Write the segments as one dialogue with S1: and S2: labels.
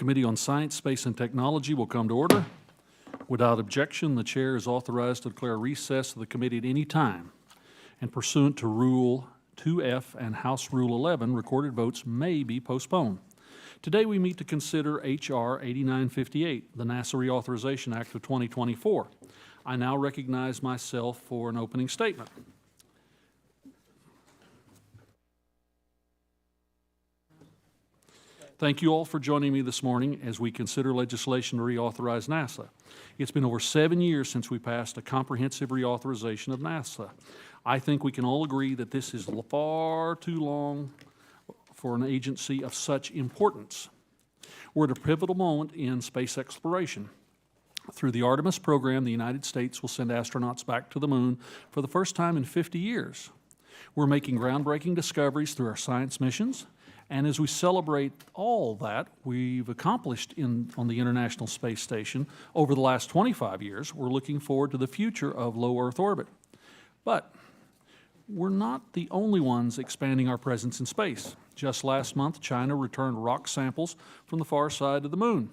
S1: Committee on Science, Space, and Technology will come to order. Without objection, the chair is authorized to declare recess of the committee at any time. And pursuant to Rule 2F and House Rule 11, recorded votes may be postponed. Today we meet to consider H.R. 8958, the NASA Reauthorization Act of 2024. I now recognize myself for an opening statement. Thank you all for joining me this morning as we consider legislation to reauthorize NASA. It's been over 7 years since we passed a comprehensive reauthorization of NASA. I think we can all agree that this is far too long for an agency of such importance. We're at a pivotal moment in space exploration. Through the Artemis program, the United States will send astronauts back to the moon for the first time in 50 years. We're making groundbreaking discoveries through our science missions. And as we celebrate all that we've accomplished on the International Space Station over the last 25 years, we're looking forward to the future of low Earth orbit. But we're not the only ones expanding our presence in space. Just last month, China returned rock samples from the far side of the moon.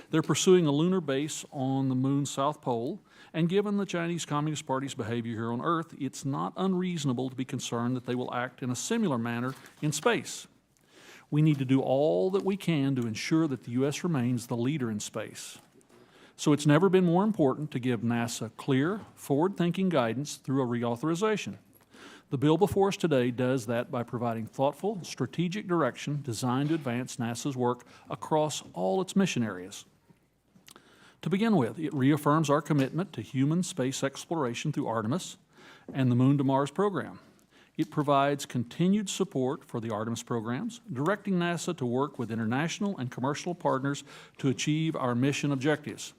S1: They're pursuing a lunar base on the moon's south pole, and given the Chinese Communist Party's behavior here on Earth, it's not unreasonable to be concerned that they will act in a similar manner in space. We need to do all that we can to ensure that the U.S. remains the leader in space. So it's never been more important to give NASA clear, forward-thinking guidance through a reauthorization. The bill before us today does that by providing thoughtful, strategic direction designed to advance NASA's work across all its mission areas. To begin with, it reaffirms our commitment to human space exploration through Artemis and the Moon to Mars program. It provides continued support for the Artemis programs, directing NASA to work with international and commercial partners to achieve our mission objectives.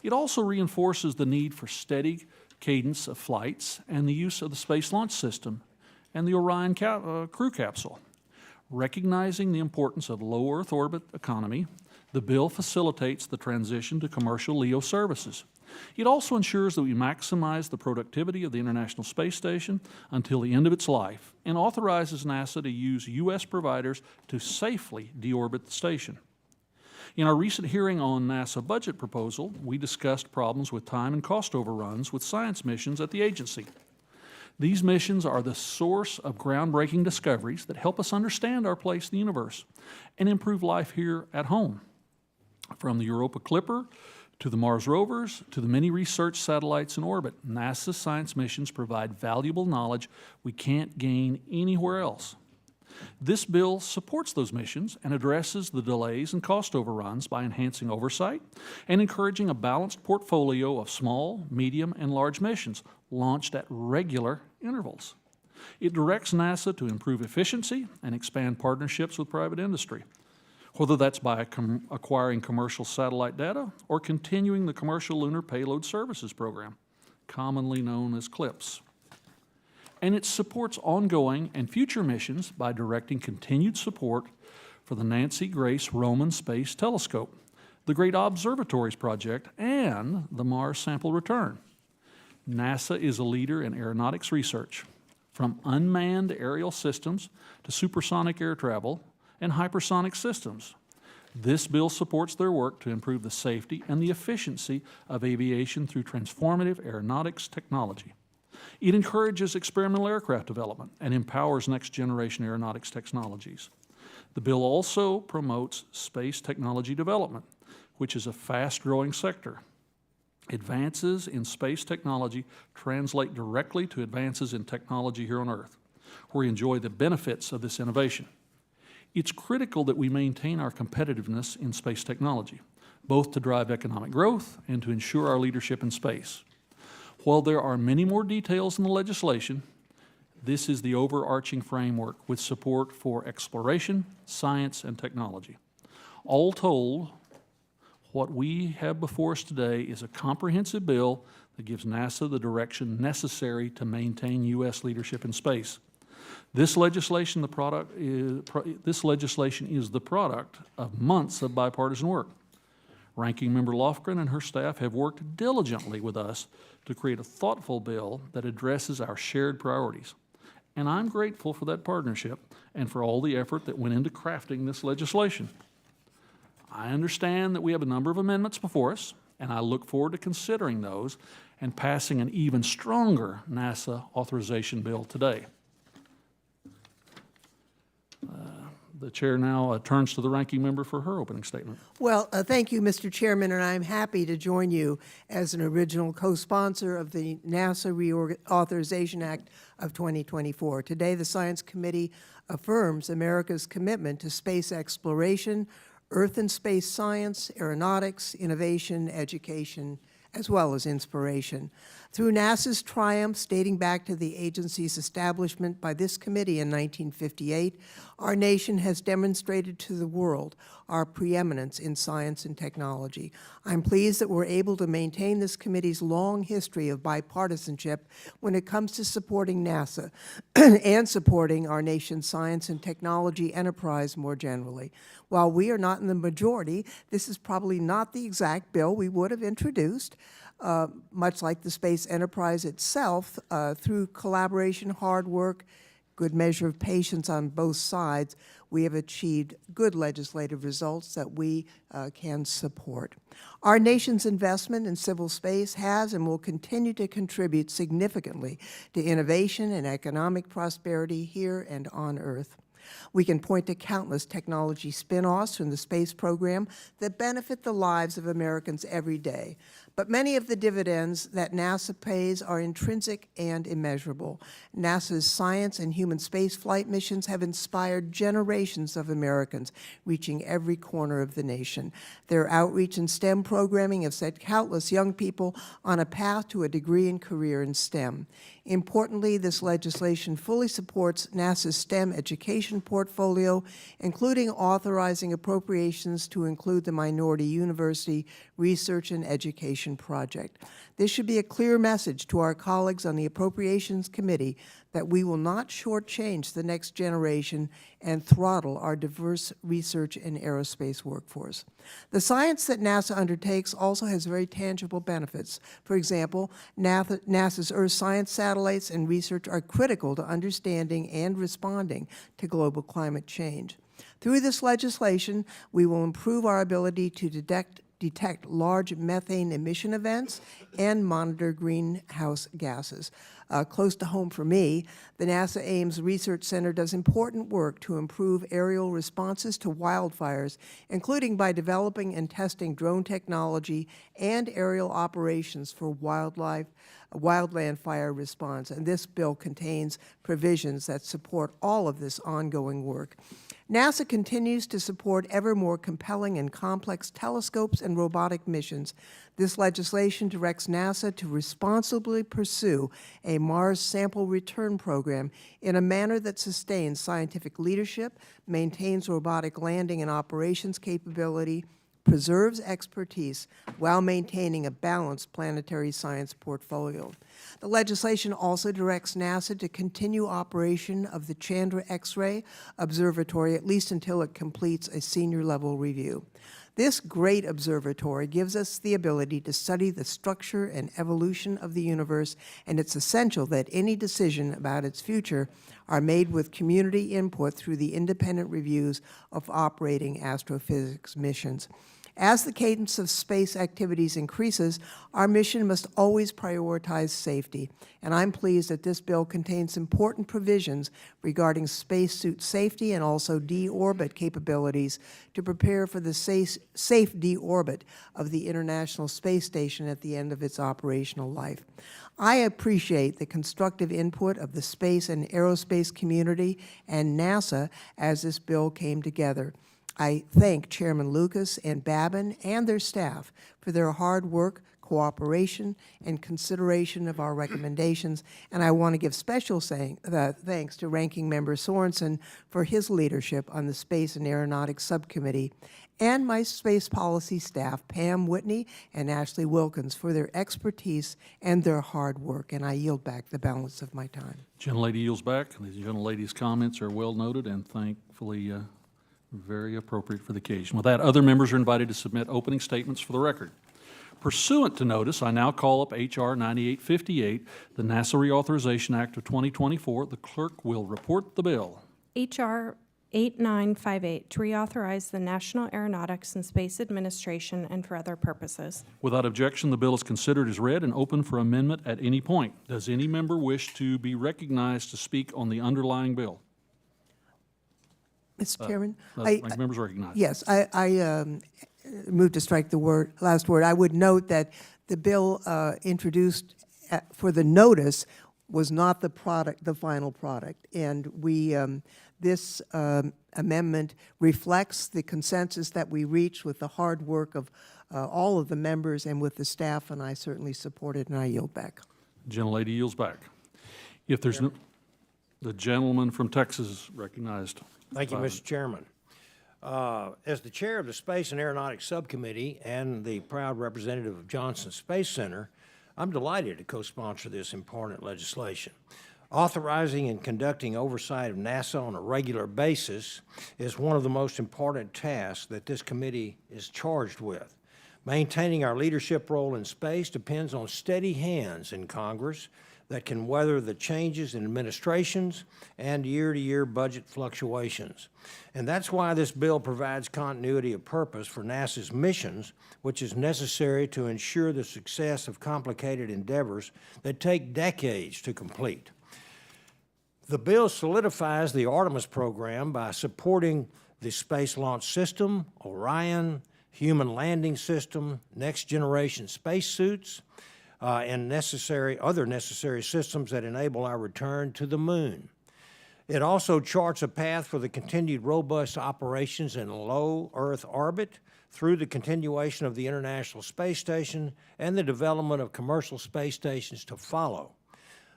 S1: It also reinforces the need for steady cadence of flights and the use of the Space Launch System and the Orion crew capsule. Recognizing the importance of low Earth orbit economy, the bill facilitates the transition to commercial LEO services. It also ensures that we maximize the productivity of the International Space Station until the end of its life and authorizes NASA to use U.S. providers to safely deorbit the station. In our recent hearing on NASA budget proposal, we discussed problems with time and cost overruns with science missions at the agency. These missions are the source of groundbreaking discoveries that help us understand our place in the universe and improve life here at home. From the Europa Clipper to the Mars rovers, to the many research satellites in orbit, NASA's science missions provide valuable knowledge we can't gain anywhere else. This bill supports those missions and addresses the delays and cost overruns by enhancing oversight and encouraging a balanced portfolio of small, medium, and large missions launched at regular intervals. It directs NASA to improve efficiency and expand partnerships with private industry, whether that's by acquiring commercial satellite data or continuing the Commercial Lunar Payload Services Program, commonly known as CLPS. And it supports ongoing and future missions by directing continued support for the Nancy Grace Roman Space Telescope, the Great Observatories Project, and the Mars Sample Return. NASA is a leader in aeronautics research, from unmanned aerial systems to supersonic air travel and hypersonic systems. This bill supports their work to improve the safety and the efficiency of aviation through transformative aeronautics technology. It encourages experimental aircraft development and empowers next-generation aeronautics technologies. The bill also promotes space technology development, which is a fast-growing sector. Advances in space technology translate directly to advances in technology here on Earth, where we enjoy the benefits of this innovation. It's critical that we maintain our competitiveness in space technology, both to drive economic growth and to ensure our leadership in space. While there are many more details in the legislation, this is the overarching framework with support for exploration, science, and technology. All told, what we have before us today is a comprehensive bill that gives NASA the direction necessary to maintain U.S. leadership in space. This legislation is the product of months of bipartisan work. Ranking Member Lofgren and her staff have worked diligently with us to create a thoughtful bill that addresses our shared priorities. And I'm grateful for that partnership and for all the effort that went into crafting this legislation. I understand that we have a number of amendments before us, and I look forward to considering those and passing an even stronger NASA authorization bill today. The chair now turns to the ranking member for her opening statement.
S2: Well, thank you, Mr. Chairman, and I'm happy to join you as an original co-sponsor of the NASA Reauthorization Act of 2024. Today, the Science Committee affirms America's commitment to space exploration, Earth and space science, aeronautics, innovation, education, as well as inspiration. Through NASA's triumphs dating back to the agency's establishment by this committee in 1958, our nation has demonstrated to the world our preeminence in science and technology. I'm pleased that we're able to maintain this committee's long history of bipartisanship when it comes to supporting NASA and supporting our nation's science and technology enterprise more generally. While we are not in the majority, this is probably not the exact bill we would have introduced. Much like the space enterprise itself, through collaboration, hard work, good measure of patience on both sides, we have achieved good legislative results that we can support. Our nation's investment in civil space has and will continue to contribute significantly to innovation and economic prosperity here and on Earth. We can point to countless technology spin-offs from the space program that benefit the lives of Americans every day. But many of the dividends that NASA pays are intrinsic and immeasurable. NASA's science and human spaceflight missions have inspired generations of Americans, reaching every corner of the nation. Their outreach and STEM programming have set countless young people on a path to a degree and career in STEM. Importantly, this legislation fully supports NASA's STEM education portfolio, including authorizing appropriations to include the Minority University Research and Education Project. This should be a clear message to our colleagues on the Appropriations Committee that we will not shortchange the next generation and throttle our diverse research and aerospace workforce. The science that NASA undertakes also has very tangible benefits. For example, NASA's Earth science satellites and research are critical to understanding and responding to global climate change. Through this legislation, we will improve our ability to detect large methane emission events and monitor greenhouse gases. Close to home for me, the NASA Ames Research Center does important work to improve aerial responses to wildfires, including by developing and testing drone technology and aerial operations for wildland fire response. And this bill contains provisions that support all of this ongoing work. NASA continues to support ever more compelling and complex telescopes and robotic missions. This legislation directs NASA to responsibly pursue a Mars sample return program in a manner that sustains scientific leadership, maintains robotic landing and operations capability, preserves expertise while maintaining a balanced planetary science portfolio. The legislation also directs NASA to continue operation of the Chandra X-ray Observatory at least until it completes a senior-level review. This great observatory gives us the ability to study the structure and evolution of the universe, and it's essential that any decision about its future are made with community input through the independent reviews of operating astrophysics missions. As the cadence of space activities increases, our mission must always prioritize safety, and I'm pleased that this bill contains important provisions regarding spacesuit safety and also deorbit capabilities to prepare for the safe deorbit of the International Space Station at the end of its operational life. I appreciate the constructive input of the space and aerospace community and NASA as this bill came together. I thank Chairman Lucas and Babin and their staff for their hard work, cooperation, and consideration of our recommendations, and I want to give special thanks to Ranking Member Sorensen for his leadership on the Space and Aeronautics Subcommittee, and my space policy staff, Pam Whitney and Ashley Wilkins, for their expertise and their hard work, and I yield back the balance of my time.
S1: Gentlelady yields back. The gentlelady's comments are well noted and thankfully very appropriate for the occasion. With that, other members are invited to submit opening statements for the record. Pursuant to notice, I now call up H.R. 9858, the NASA Reauthorization Act of 2024. The clerk will report the bill.
S3: H.R. 8958 to reauthorize the National Aeronautics and Space Administration and for other purposes.
S1: Without objection, the bill is considered as read and open for amendment at any point. Does any member wish to be recognized to speak on the underlying bill?
S2: Mr. Chairman?
S1: Ranking members recognized.
S2: Yes, I move to strike the last word. I would note that the bill introduced for the notice was not the final product. And this amendment reflects the consensus that we reached with the hard work of all of the members and with the staff, and I certainly support it, and I yield back.
S1: Gentlelady yields back. If there's no, the gentleman from Texas is recognized.
S4: Thank you, Mr. Chairman. As the chair of the Space and Aeronautics Subcommittee and the proud representative of Johnson Space Center, I'm delighted to co-sponsor this important legislation. Authorizing and conducting oversight of NASA on a regular basis is one of the most important tasks that this committee is charged with. Maintaining our leadership role in space depends on steady hands in Congress that can weather the changes in administrations and year-to-year budget fluctuations. And that's why this bill provides continuity of purpose for NASA's missions, which is necessary to ensure the success of complicated endeavors that take decades to complete. The bill solidifies the Artemis program by supporting the Space Launch System, Orion, Human Landing System, next-generation spacesuits, and other necessary systems that enable our return to the moon. It also charts a path for the continued robust operations in low Earth orbit through the continuation of the International Space Station and the development of commercial space stations to follow.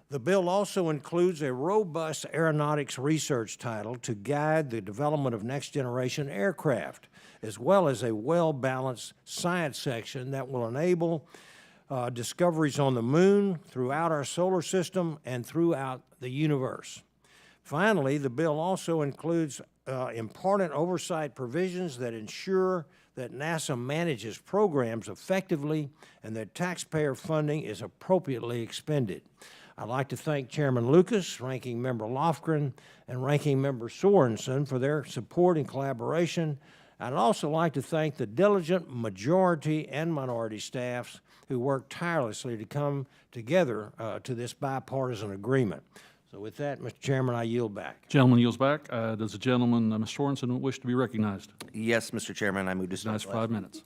S4: The bill also includes a robust aeronautics research title to guide the development of next-generation aircraft, as well as a well-balanced science section that will enable discoveries on the moon, throughout our solar system, and throughout the universe. Finally, the bill also includes important oversight provisions that ensure that NASA manages programs effectively and that taxpayer funding is appropriately expended. I'd like to thank Chairman Lucas, Ranking Member Lofgren, and Ranking Member Sorensen for their support and collaboration. I'd also like to thank the diligent majority and minority staffs who worked tirelessly to come together to this bipartisan agreement. So with that, Mr. Chairman, I yield back.
S1: Gentleman yields back. Does the gentleman, Mr. Sorensen, wish to be recognized?
S5: Yes, Mr. Chairman, I move to start.
S1: Nice, 5 minutes.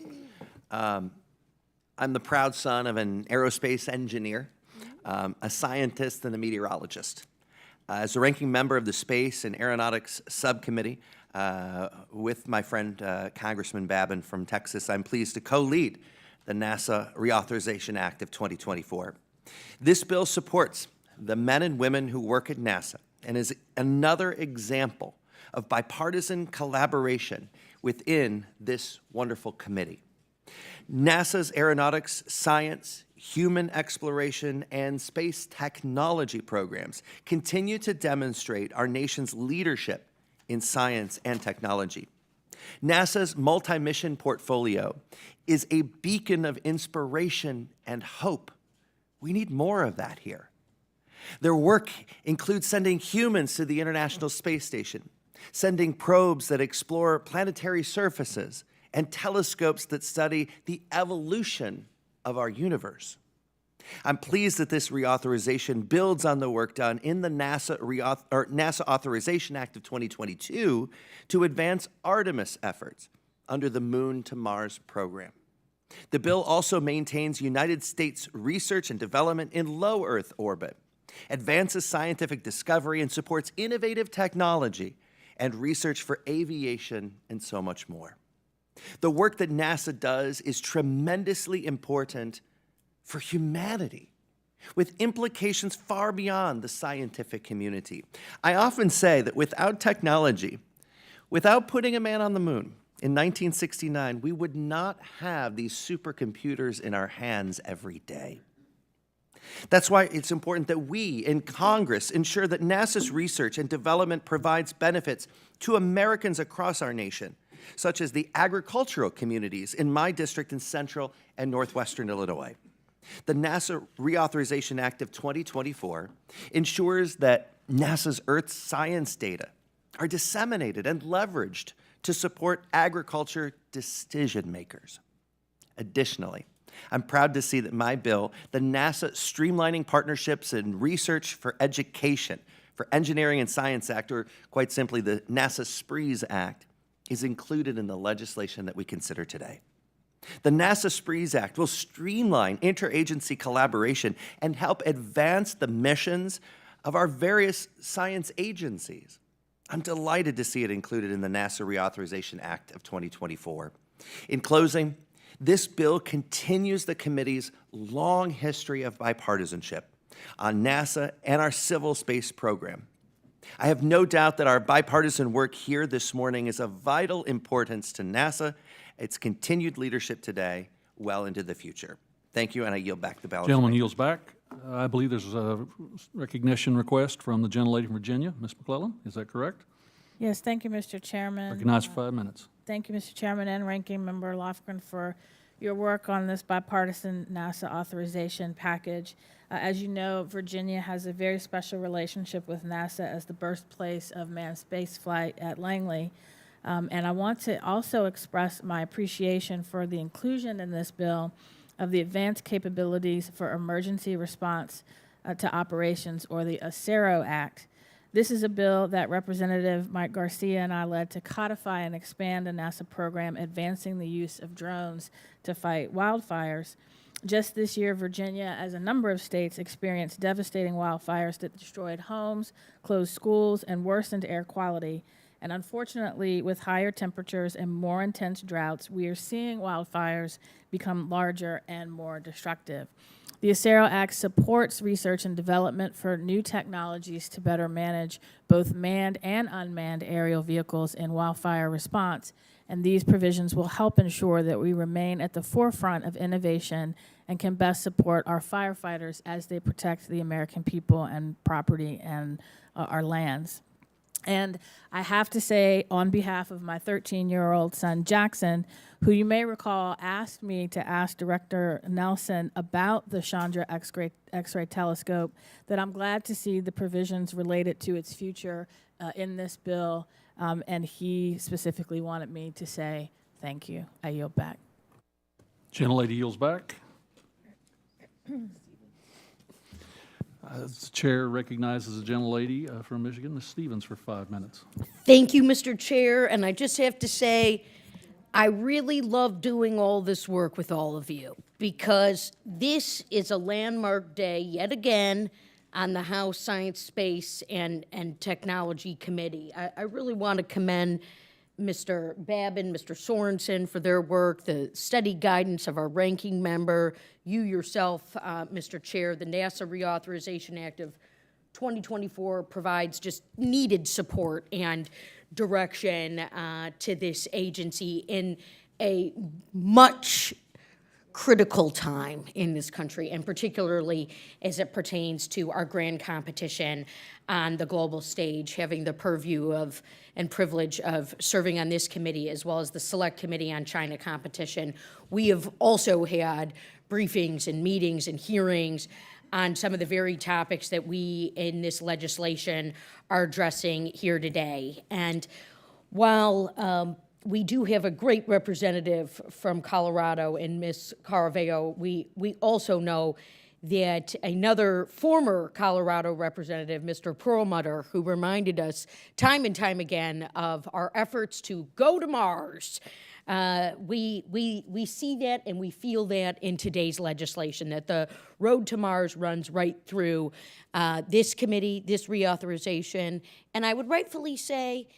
S5: I'm the proud son of an aerospace engineer, a scientist, and a meteorologist. As a ranking member of the Space and Aeronautics Subcommittee, with my friend Congressman Babin from Texas, I'm pleased to co-lead the NASA Reauthorization Act of 2024. This bill supports the men and women who work at NASA and is another example of bipartisan collaboration within this wonderful committee. NASA's aeronautics, science, human exploration, and space technology programs continue to demonstrate our nation's leadership in science and technology. NASA's multi-mission portfolio is a beacon of inspiration and hope. We need more of that here. Their work includes sending humans to the International Space Station, sending probes that explore planetary surfaces, and telescopes that study the evolution of our universe. I'm pleased that this reauthorization builds on the work done in the NASA Authorization Act of 2022 to advance Artemis efforts under the Moon to Mars program. The bill also maintains United States research and development in low Earth orbit, advances scientific discovery, and supports innovative technology and research for aviation and so much more. The work that NASA does is tremendously important for humanity, with implications far beyond the scientific community. I often say that without technology, without putting a man on the moon in 1969, we would not have these supercomputers in our hands every day. That's why it's important that we in Congress ensure that NASA's research and development provides benefits to Americans across our nation, such as the agricultural communities in my district in central and northwestern Illinois. The NASA Reauthorization Act of 2024 ensures that NASA's Earth science data are disseminated and leveraged to support agriculture decision makers. Additionally, I'm proud to see that my bill, the NASA Streamlining Partnerships and Research for Education for Engineering and Science Act, or quite simply the NASA SPREES Act, is included in the legislation that we consider today. The NASA SPREES Act will streamline interagency collaboration and help advance the missions of our various science agencies. I'm delighted to see it included in the NASA Reauthorization Act of 2024. In closing, this bill continues the committee's long history of bipartisanship on NASA and our civil space program. I have no doubt that our bipartisan work here this morning is of vital importance to NASA, its continued leadership today, well into the future. Thank you, and I yield back the balance.
S1: Gentleman yields back. I believe there's a recognition request from the gentlelady from Virginia, Ms. McClellan. Is that correct?
S6: Yes, thank you, Mr. Chairman.
S1: Recognized for 5 minutes.
S6: Thank you, Mr. Chairman and Ranking Member Lofgren, for your work on this bipartisan NASA authorization package. As you know, Virginia has a very special relationship with NASA as the birthplace of manned spaceflight at Langley. And I want to also express my appreciation for the inclusion in this bill of the Advanced Capabilities for Emergency Response to Operations, or the ACERO Act. This is a bill that Representative Mike Garcia and I led to codify and expand a NASA program advancing the use of drones to fight wildfires. Just this year, Virginia, as a number of states, experienced devastating wildfires that destroyed homes, closed schools, and worsened air quality. And unfortunately, with higher temperatures and more intense droughts, we are seeing wildfires become larger and more destructive. The ACERO Act supports research and development for new technologies to better manage both manned and unmanned aerial vehicles in wildfire response, and these provisions will help ensure that we remain at the forefront of innovation and can best support our firefighters as they protect the American people and property and our lands. And I have to say, on behalf of my 13-year-old son, Jackson, who you may recall asked me to ask Director Nelson about the Chandra X-ray telescope, that I'm glad to see the provisions related to its future in this bill, and he specifically wanted me to say thank you. I yield back.
S1: Gentlelady yields back. The chair recognizes the gentlelady from Michigan, Ms. Stevens, for 5 minutes.
S7: Thank you, Mr. Chair, and I just have to say, I really love doing all this work with all of you, because this is a landmark day yet again on the House Science, Space, and Technology Committee. I really want to commend Mr. Babin, Mr. Sorensen for their work, the steady guidance of our ranking member, you yourself, Mr. Chair. The NASA Reauthorization Act of 2024 provides just needed support and direction to this agency in a much critical time in this country, and particularly as it pertains to our grand competition on the global stage, having the purview of and privilege of serving on this committee as well as the Select Committee on China Competition. We have also had briefings and meetings and hearings on some of the very topics that we in this legislation are addressing here today. And while we do have a great representative from Colorado in Ms. Caraveo, we also know that another former Colorado representative, Mr. Perlmutter, who reminded us time and time again of our efforts to go to Mars, we see that and we feel that in today's legislation, that the road to Mars runs right through this committee, this reauthorization, and I would rightfully say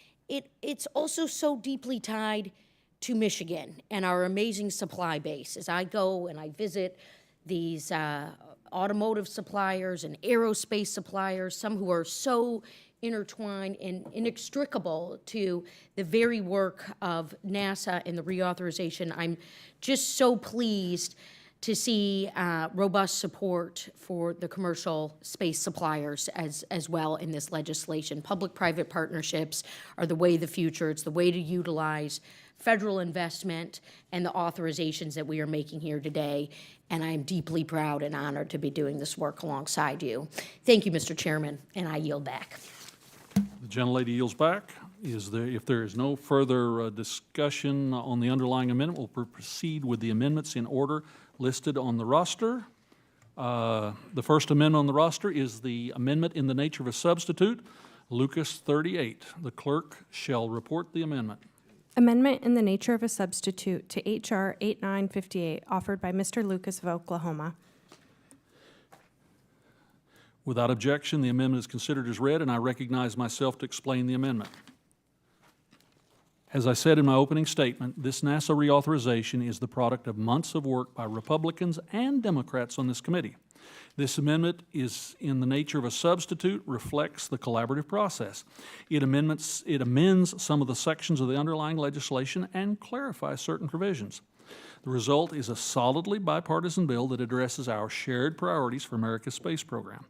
S7: it's also so deeply tied to Michigan and our amazing supply base. As I go and I visit these automotive suppliers and aerospace suppliers, some who are so intertwined and inextricable to the very work of NASA and the reauthorization, I'm just so pleased to see robust support for the commercial space suppliers as well in this legislation. Public-private partnerships are the way of the future. It's the way to utilize federal investment and the authorizations that we are making here today, and I am deeply proud and honored to be doing this work alongside you. Thank you, Mr. Chairman, and I yield back.
S1: The gentlelady yields back. If there is no further discussion on the underlying amendment, we'll proceed with the amendments in order listed on the roster. The first amendment on the roster is the amendment in the nature of a substitute, Lucas 38. The clerk shall report the amendment.
S3: Amendment in the nature of a substitute to H.R. 8958, offered by Mr. Lucas of Oklahoma.
S1: Without objection, the amendment is considered as read, and I recognize myself to explain the amendment. As I said in my opening statement, this NASA reauthorization is the product of months of work by Republicans and Democrats on this committee. This amendment is in the nature of a substitute, reflects the collaborative process. It amends some of the sections of the underlying legislation and clarifies certain provisions. The result is a solidly bipartisan bill that addresses our shared priorities for America's space program.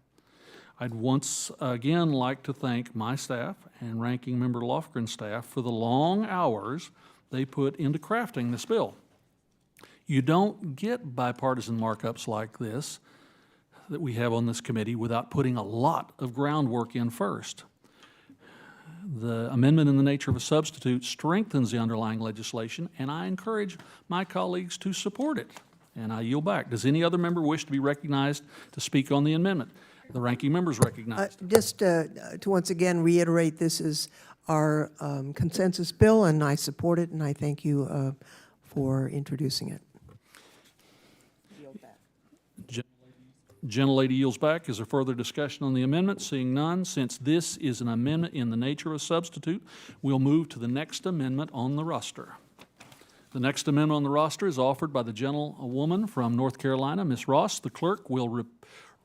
S1: I'd once again like to thank my staff and Ranking Member Lofgren's staff for the long hours they put into crafting this bill. You don't get bipartisan markups like this that we have on this committee without putting a lot of groundwork in first. The amendment in the nature of a substitute strengthens the underlying legislation, and I encourage my colleagues to support it. And I yield back. Does any other member wish to be recognized to speak on the amendment? The ranking member is recognized.
S2: Just to once again reiterate, this is our consensus bill, and I support it, and I thank you for introducing it.
S1: Gentlelady yields back. Is there further discussion on the amendment? Seeing none, since this is an amendment in the nature of a substitute, we'll move to the next amendment on the roster. The next amendment on the roster is offered by the gentlewoman from North Carolina, Ms. Ross. The clerk will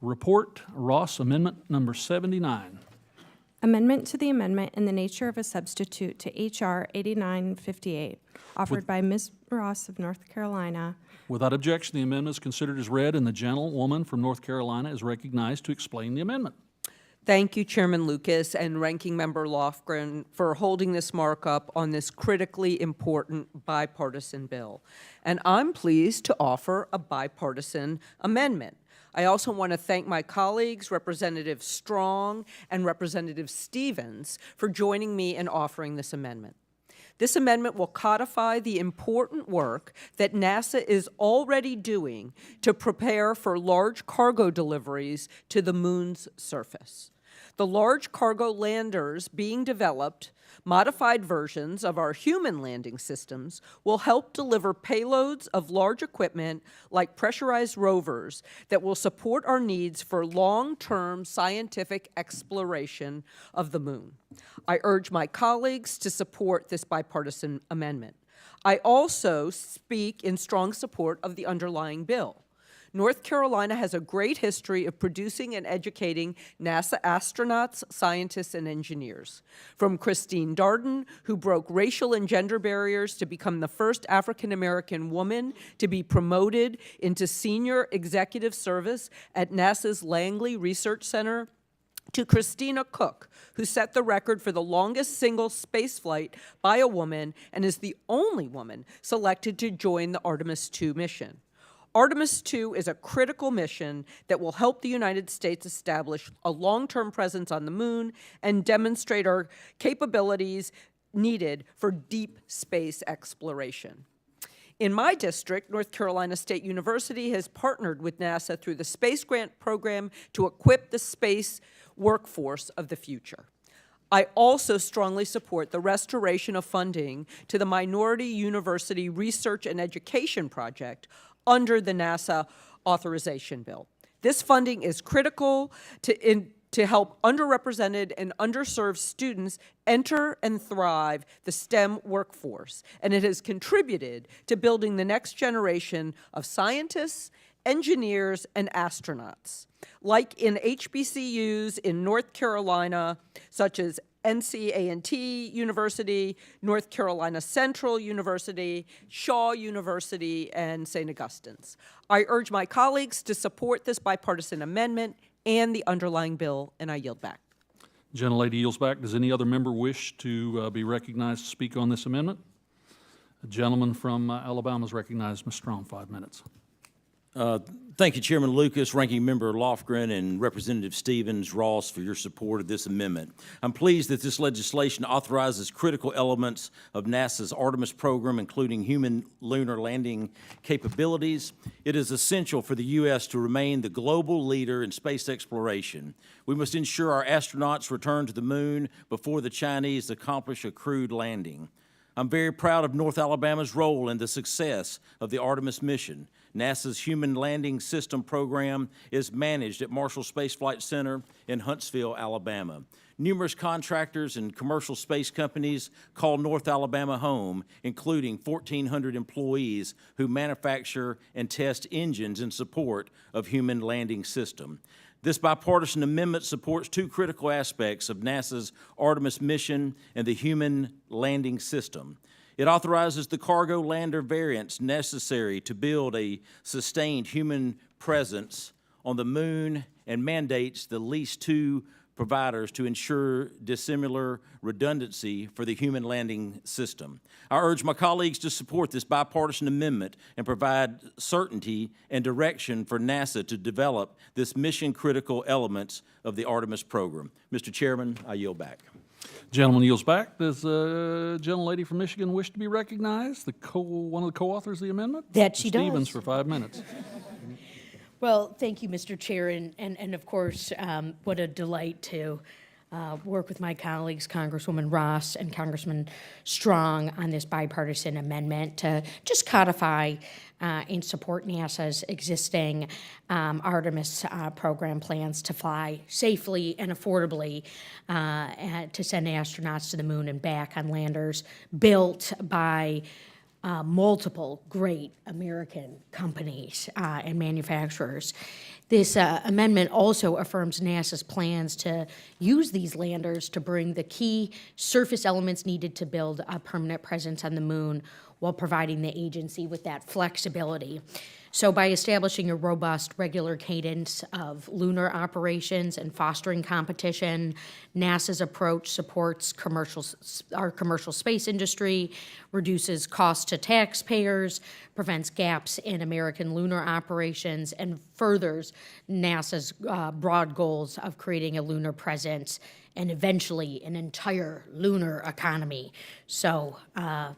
S1: report Ross Amendment number 79.
S3: Amendment to the amendment in the nature of a substitute to H.R. 8958, offered by Ms. Ross of North Carolina.
S1: Without objection, the amendment is considered as read, and the gentlewoman from North Carolina is recognized to explain the amendment.
S8: Thank you, Chairman Lucas and Ranking Member Lofgren, for holding this markup on this critically important bipartisan bill. And I'm pleased to offer a bipartisan amendment. I also want to thank my colleagues, Representative Strong and Representative Stevens, for joining me in offering this amendment. This amendment will codify the important work that NASA is already doing to prepare for large cargo deliveries to the moon's surface. The large cargo landers being developed, modified versions of our human landing systems, will help deliver payloads of large equipment like pressurized rovers that will support our needs for long-term scientific exploration of the moon. I urge my colleagues to support this bipartisan amendment. I also speak in strong support of the underlying bill. North Carolina has a great history of producing and educating NASA astronauts, scientists, and engineers. From Christine Darden, who broke racial and gender barriers to become the first African-American woman to be promoted into senior executive service at NASA's Langley Research Center, to Christina Cook, who set the record for the longest single spaceflight by a woman and is the only woman selected to join the Artemis II mission. Artemis II is a critical mission that will help the United States establish a long-term presence on the moon and demonstrate our capabilities needed for deep space exploration. In my district, North Carolina State University has partnered with NASA through the Space Grant Program to equip the space workforce of the future. I also strongly support the restoration of funding to the Minority University Research and Education Project under the NASA authorization bill. This funding is critical to help underrepresented and underserved students enter and thrive the STEM workforce, and it has contributed to building the next generation of scientists, engineers, and astronauts. Like in HBCUs in North Carolina, such as NC-A&T University, North Carolina Central University, Shaw University, and St. Augustine's. I urge my colleagues to support this bipartisan amendment and the underlying bill, and I yield back.
S1: Gentlelady yields back. Does any other member wish to be recognized to speak on this amendment? A gentleman from Alabama is recognized. Ms. Strong, 5 minutes.
S9: Thank you, Chairman Lucas, Ranking Member Lofgren, and Representative Stevens, Ross, for your support of this amendment. I'm pleased that this legislation authorizes critical elements of NASA's Artemis program, including human lunar landing capabilities. It is essential for the U.S. to remain the global leader in space exploration. We must ensure our astronauts return to the moon before the Chinese accomplish a crewed landing. I'm very proud of North Alabama's role in the success of the Artemis mission. NASA's Human Landing System program is managed at Marshall Space Flight Center in Huntsville, Alabama. Numerous contractors and commercial space companies call North Alabama home, including 1,400 employees who manufacture and test engines in support of Human Landing System. This bipartisan amendment supports two critical aspects of NASA's Artemis mission and the Human Landing System. It authorizes the cargo lander variants necessary to build a sustained human presence on the moon and mandates the least two providers to ensure dissimilar redundancy for the human landing system. I urge my colleagues to support this bipartisan amendment and provide certainty and direction for NASA to develop this mission-critical elements of the Artemis program. Mr. Chairman, I yield back.
S1: Gentleman yields back. Does the gentlelady from Michigan wish to be recognized? One of the co-authors of the amendment?
S7: That she does.
S1: Stevens for 5 minutes.
S7: Well, thank you, Mr. Chair, and of course, what a delight to work with my colleagues, Congresswoman Ross and Congressman Strong, on this bipartisan amendment to just codify and support NASA's existing Artemis program plans to fly safely and affordably to send astronauts to the moon and back on landers built by multiple great American companies and manufacturers. This amendment also affirms NASA's plans to use these landers to bring the key surface elements needed to build a permanent presence on the moon while providing the agency with that flexibility. So by establishing a robust, regular cadence of lunar operations and fostering competition, NASA's approach supports our commercial space industry, reduces costs to taxpayers, prevents gaps in American lunar operations, and furthers NASA's broad goals of creating a lunar presence and eventually an entire lunar economy. So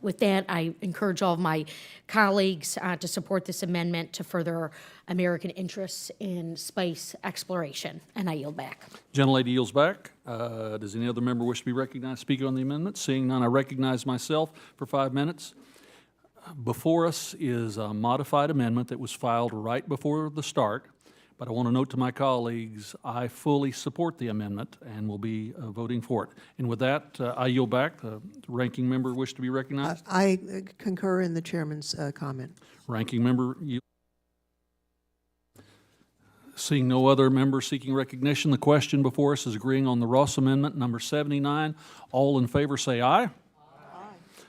S7: with that, I encourage all of my colleagues to support this amendment to further American interests in space exploration. And I yield back.
S1: Gentlelady yields back. Does any other member wish to be recognized speaking on the amendment? Seeing none, I recognize myself for 5 minutes. Before us is a modified amendment that was filed right before the start. But I want to note to my colleagues, I fully support the amendment and will be voting for it. And with that, I yield back. The ranking member wish to be recognized?
S2: I concur in the chairman's comment.
S1: Ranking member, seeing no other member seeking recognition, the question before us is agreeing on the Ross Amendment, number 79. All in favor say aye. Aye.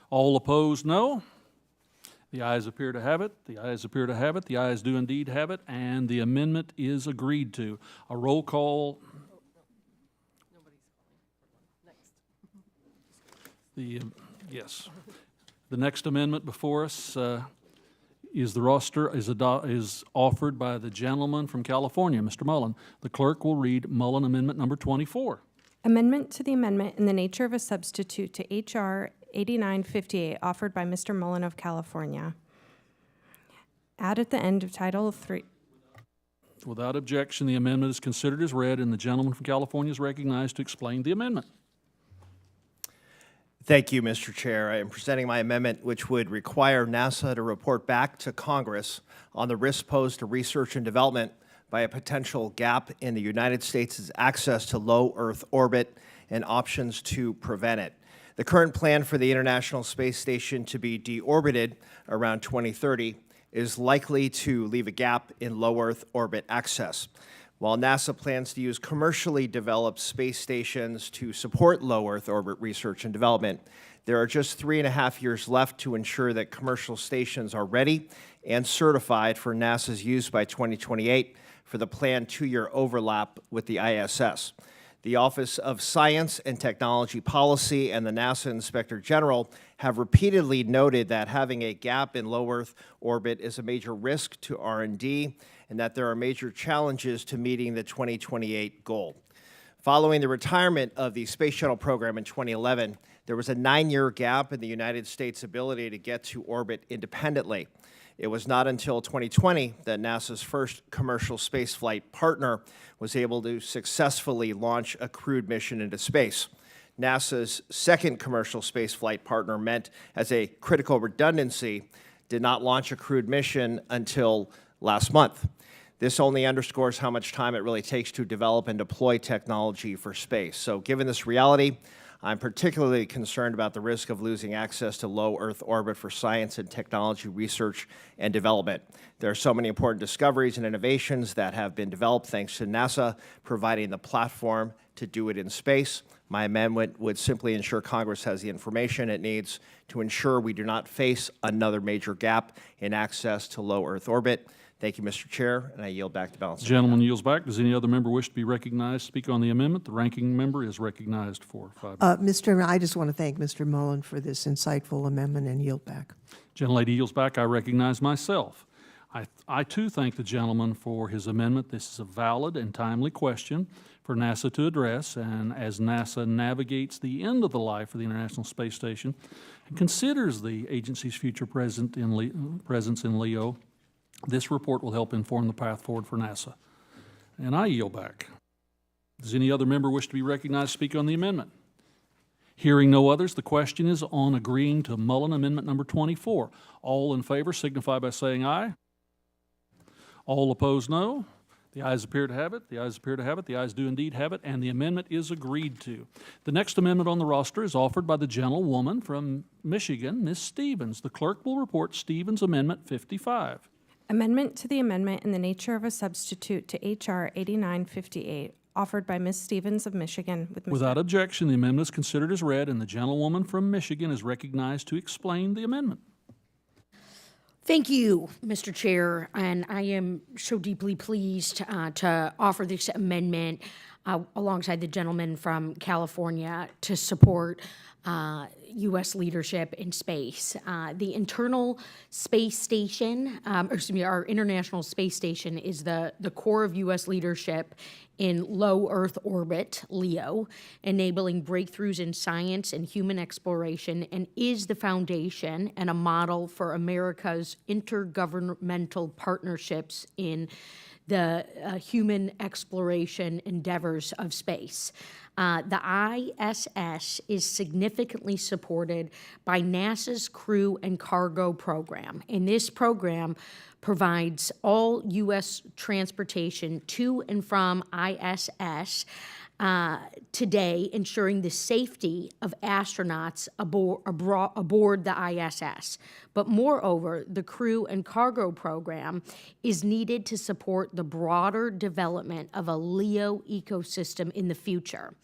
S1: All opposed, no. The ayes appear to have it. The ayes appear to have it. The ayes do indeed have it, and the amendment is agreed to. A roll call. Yes. The next amendment before us is the roster is offered by the gentleman from California, Mr. Mullen. The clerk will read Mullen Amendment number 24.
S3: Amendment to the amendment in the nature of a substitute to H.R. 8958, offered by Mr. Mullen of California. Add at the end of Title 3.
S1: Without objection, the amendment is considered as read, and the gentleman from California is recognized to explain the amendment.
S10: Thank you, Mr. Chair. I am presenting my amendment, which would require NASA to report back to Congress on the risk posed to research and development by a potential gap in the United States' access to low Earth orbit and options to prevent it. The current plan for the International Space Station to be deorbited around 2030 is likely to leave a gap in low Earth orbit access. While NASA plans to use commercially developed space stations to support low Earth orbit research and development, there are just 3.5 years left to ensure that commercial stations are ready and certified for NASA's use by 2028 for the planned 2-year overlap with the ISS. The Office of Science and Technology Policy and the NASA Inspector General have repeatedly noted that having a gap in low Earth orbit is a major risk to R&D and that there are major challenges to meeting the 2028 goal. Following the retirement of the Space Shuttle program in 2011, there was a 9-year gap in the United States' ability to get to orbit independently. It was not until 2020 that NASA's first commercial spaceflight partner was able to successfully launch a crewed mission into space. NASA's second commercial spaceflight partner, meant as a critical redundancy, did not launch a crewed mission until last month. This only underscores how much time it really takes to develop and deploy technology for space. So given this reality, I'm particularly concerned about the risk of losing access to low Earth orbit for science and technology research and development. There are so many important discoveries and innovations that have been developed thanks to NASA providing the platform to do it in space. My amendment would simply ensure Congress has the information it needs to ensure we do not face another major gap in access to low Earth orbit. Thank you, Mr. Chair, and I yield back the balance.
S1: Gentleman yields back. Does any other member wish to be recognized, speak on the amendment? The ranking member is recognized for 5 minutes.
S2: Mr. Chairman, I just want to thank Mr. Mullen for this insightful amendment and yield back.
S1: Gentlelady yields back. I recognize myself. I too thank the gentleman for his amendment. This is a valid and timely question for NASA to address, and as NASA navigates the end of the life of the International Space Station and considers the agency's future presence in LEO, this report will help inform the path forward for NASA. And I yield back. Does any other member wish to be recognized to speak on the amendment? Hearing no others, the question is on agreeing to Mullen Amendment number 24. All in favor signify by saying aye. All opposed, no. The ayes appear to have it. The ayes appear to have it. The ayes do indeed have it, and the amendment is agreed to. The next amendment on the roster is offered by the gentlewoman from Michigan, Ms. Stevens. The clerk will report Stevens Amendment 55.
S3: Amendment to the amendment in the nature of a substitute to H.R. 8958, offered by Ms. Stevens of Michigan.
S1: Without objection, the amendment is considered as read, and the gentlewoman from Michigan is recognized to explain the amendment.
S7: Thank you, Mr. Chair, and I am so deeply pleased to offer this amendment alongside the gentleman from California to support U.S. leadership in space. The internal space station, our International Space Station is the core of U.S. leadership in low Earth orbit, LEO, enabling breakthroughs in science and human exploration, and is the foundation and a model for America's intergovernmental partnerships in the human exploration endeavors of space. The ISS is significantly supported by NASA's Crew and Cargo program, and this program provides all U.S. transportation to and from ISS today, ensuring the safety of astronauts aboard the ISS. But moreover, the Crew and Cargo program is needed to support the broader development of a LEO ecosystem in the future.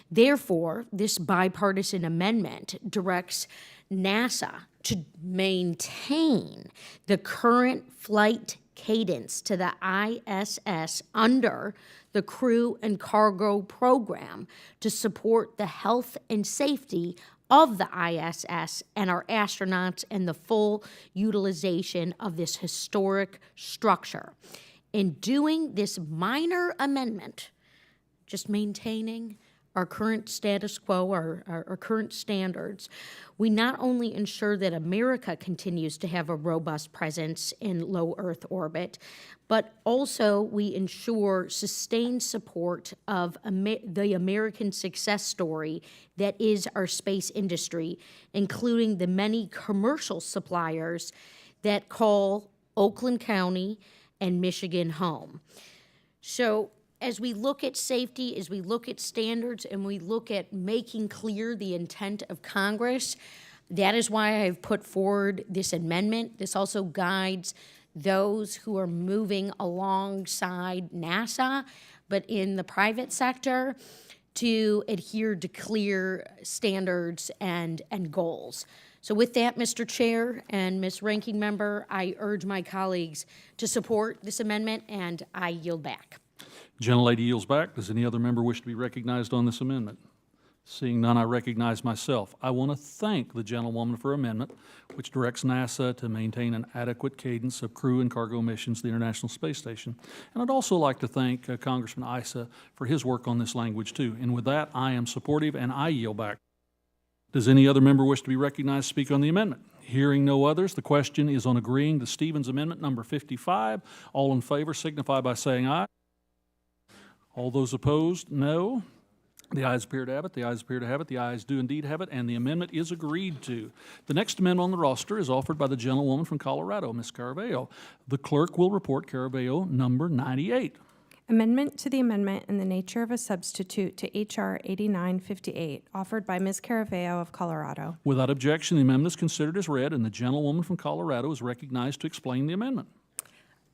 S7: Therefore, this bipartisan amendment directs NASA to maintain the current flight cadence to the ISS under the Crew and Cargo program to support the health and safety of the ISS and our astronauts and the full utilization of this historic structure. In doing this minor amendment, just maintaining our current status quo, our current standards, we not only ensure that America continues to have a robust presence in low Earth orbit, but also we ensure sustained support of the American success story that is our space industry, including the many commercial suppliers that call Oakland County and Michigan home. So, as we look at safety, as we look at standards, and we look at making clear the intent of Congress, that is why I've put forward this amendment. This also guides those who are moving alongside NASA, but in the private sector, to adhere to clear standards and goals. So with that, Mr. Chair and Ms. Ranking Member, I urge my colleagues to support this amendment, and I yield back.
S1: Gentlelady yields back. Does any other member wish to be recognized on this amendment? Seeing none, I recognize myself. I want to thank the gentlewoman for her amendment, which directs NASA to maintain an adequate cadence of crew and cargo missions to the International Space Station. And I'd also like to thank Congressman Issa for his work on this language, too. And with that, I am supportive, and I yield back. Does any other member wish to be recognized to speak on the amendment? Hearing no others, the question is on agreeing to Stevens Amendment number 55. All in favor signify by saying aye. All those opposed, no. The ayes appear to have it. The ayes appear to have it. The ayes do indeed have it, and the amendment is agreed to. The next amendment on the roster is offered by the gentlewoman from Colorado, Ms. Caraballo. The clerk will report Caraballo number 98.
S3: Amendment to the amendment in the nature of a substitute to H.R. 8958, offered by Ms. Caraballo of Colorado.
S1: Without objection, the amendment is considered as read, and the gentlewoman from Colorado is recognized to explain the amendment.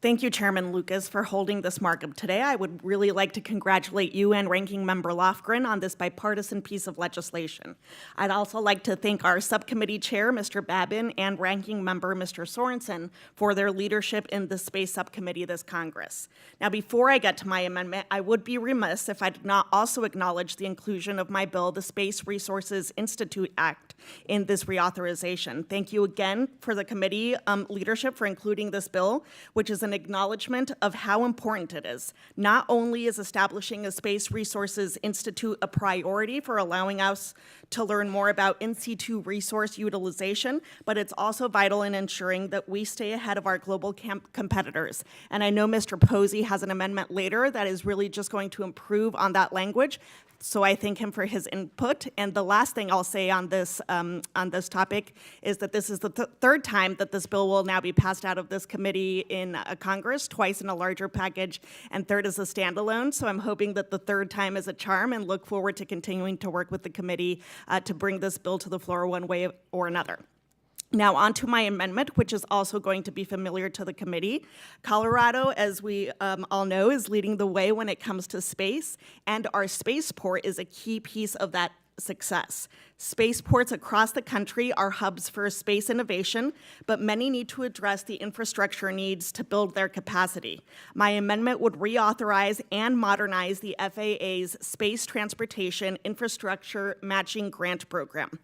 S11: Thank you, Chairman Lucas, for holding this markup today. I would really like to congratulate you and Ranking Member Lofgren on this bipartisan piece of legislation. I'd also like to thank our subcommittee chair, Mr. Babin, and Ranking Member Mr. Sorensen for their leadership in the Space Subcommittee this Congress. Now, before I get to my amendment, I would be remiss if I did not also acknowledge the inclusion of my bill, the Space Resources Institute Act, in this reauthorization. Thank you again for the committee leadership for including this bill, which is an acknowledgement of how important it is. Not only is establishing a Space Resources Institute a priority for allowing us to learn more about in situ resource utilization, but it's also vital in ensuring that we stay ahead of our global competitors. And I know Mr. Posey has an amendment later that is really just going to improve on that language. So I thank him for his input. And the last thing I'll say on this topic is that this is the third time that this bill will now be passed out of this committee in Congress, twice in a larger package, and third as a standalone. So I'm hoping that the third time is a charm, and look forward to continuing to work with the committee to bring this bill to the floor one way or another. Now, on to my amendment, which is also going to be familiar to the committee. Colorado, as we all know, is leading the way when it comes to space, and our spaceport is a key piece of that success. Spaceports across the country are hubs for space innovation, but many need to address the infrastructure needs to build their capacity. My amendment would reauthorize and modernize the FAA's Space Transportation Infrastructure Matching Grant Program.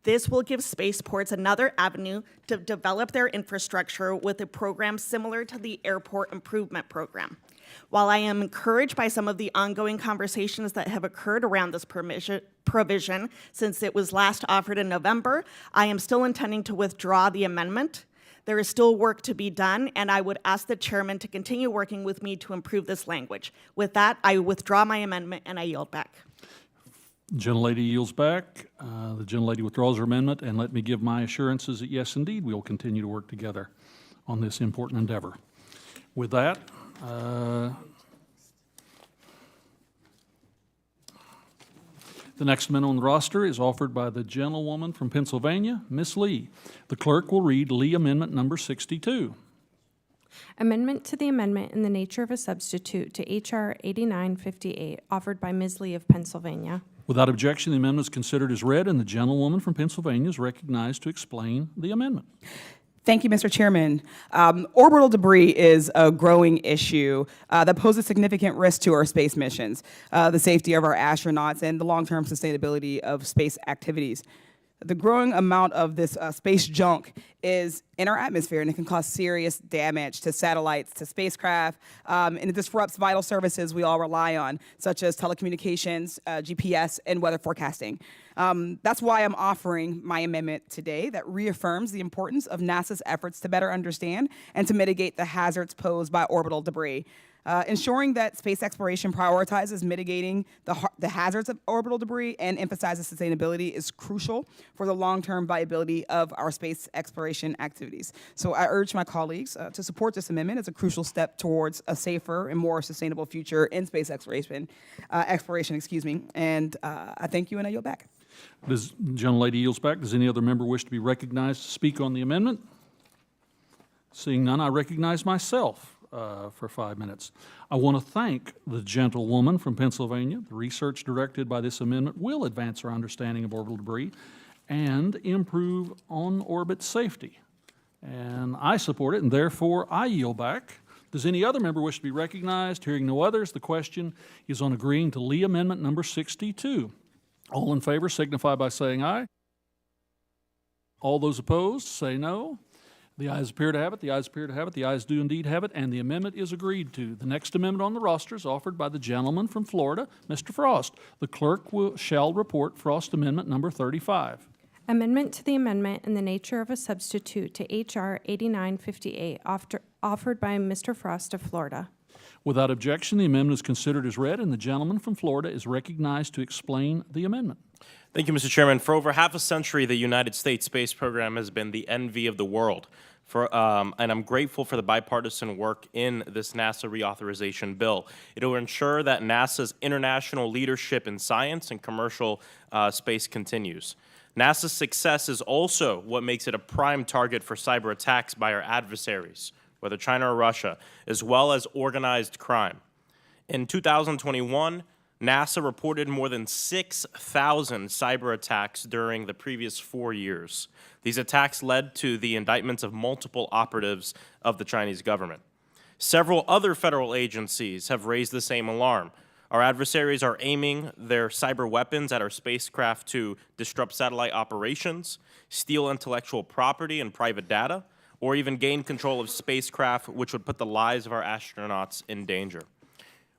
S11: This will give spaceports another avenue to develop their infrastructure with a program similar to the Airport Improvement Program. While I am encouraged by some of the ongoing conversations that have occurred around this provision since it was last offered in November, I am still intending to withdraw the amendment. There is still work to be done, and I would ask the chairman to continue working with me to improve this language. With that, I withdraw my amendment and I yield back.
S1: Gentlelady yields back. The gentlelady withdraws her amendment, and let me give my assurances that yes, indeed, we will continue to work together on this important endeavor. With that, the next amendment on the roster is offered by the gentlewoman from Pennsylvania, Ms. Lee. The clerk will read Lee Amendment number 62.
S3: Amendment to the amendment in the nature of a substitute to H.R. 8958, offered by Ms. Lee of Pennsylvania.
S1: Without objection, the amendment is considered as read, and the gentlewoman from Pennsylvania is recognized to explain the amendment.
S12: Thank you, Mr. Chairman. Orbital debris is a growing issue that poses significant risk to our space missions, the safety of our astronauts, and the long-term sustainability of space activities. The growing amount of this space junk is in our atmosphere, and it can cause serious damage to satellites, to spacecraft, and it disrupts vital services we all rely on, such as telecommunications, GPS, and weather forecasting. That's why I'm offering my amendment today that reaffirms the importance of NASA's efforts to better understand and to mitigate the hazards posed by orbital debris. Ensuring that space exploration prioritizes mitigating the hazards of orbital debris and emphasizes sustainability is crucial for the long-term viability of our space exploration activities. So I urge my colleagues to support this amendment as a crucial step towards a safer and more sustainable future in space exploration, and I thank you and I yield back.
S1: The gentlelady yields back. Does any other member wish to be recognized to speak on the amendment? Seeing none, I recognize myself for 5 minutes. I want to thank the gentlewoman from Pennsylvania. The research directed by this amendment will advance our understanding of orbital debris and improve on-orbit safety. And I support it, and therefore I yield back Does any other member wish to be recognized? Hearing no others, the question is on agreeing to Lee Amendment number 62. All in favor signify by saying aye. All those opposed, say no. The ayes appear to have it. The ayes appear to have it. The ayes do indeed have it, and the amendment is agreed to. The next amendment on the roster is offered by the gentleman from Florida, Mr. Frost. The clerk shall report Frost Amendment number 35.
S3: Amendment to the amendment in the nature of a substitute to H.R. 8958, offered by Mr. Frost of Florida.
S1: Without objection, the amendment is considered as read, and the gentleman from Florida is recognized to explain the amendment.
S13: Thank you, Mr. Chairman. For over half a century, the United States space program has been the envy of the world. And I'm grateful for the bipartisan work in this NASA reauthorization bill. It will ensure that NASA's international leadership in science and commercial space continues. NASA's success is also what makes it a prime target for cyber attacks by our adversaries, whether China or Russia, as well as organized crime. In 2021, NASA reported more than 6,000 cyber attacks during the previous 4 years. These attacks led to the indictments of multiple operatives of the Chinese government. Several other federal agencies have raised the same alarm. Our adversaries are aiming their cyber weapons at our spacecraft to disrupt satellite operations, steal intellectual property and private data, or even gain control of spacecraft, which would put the lives of our astronauts in danger.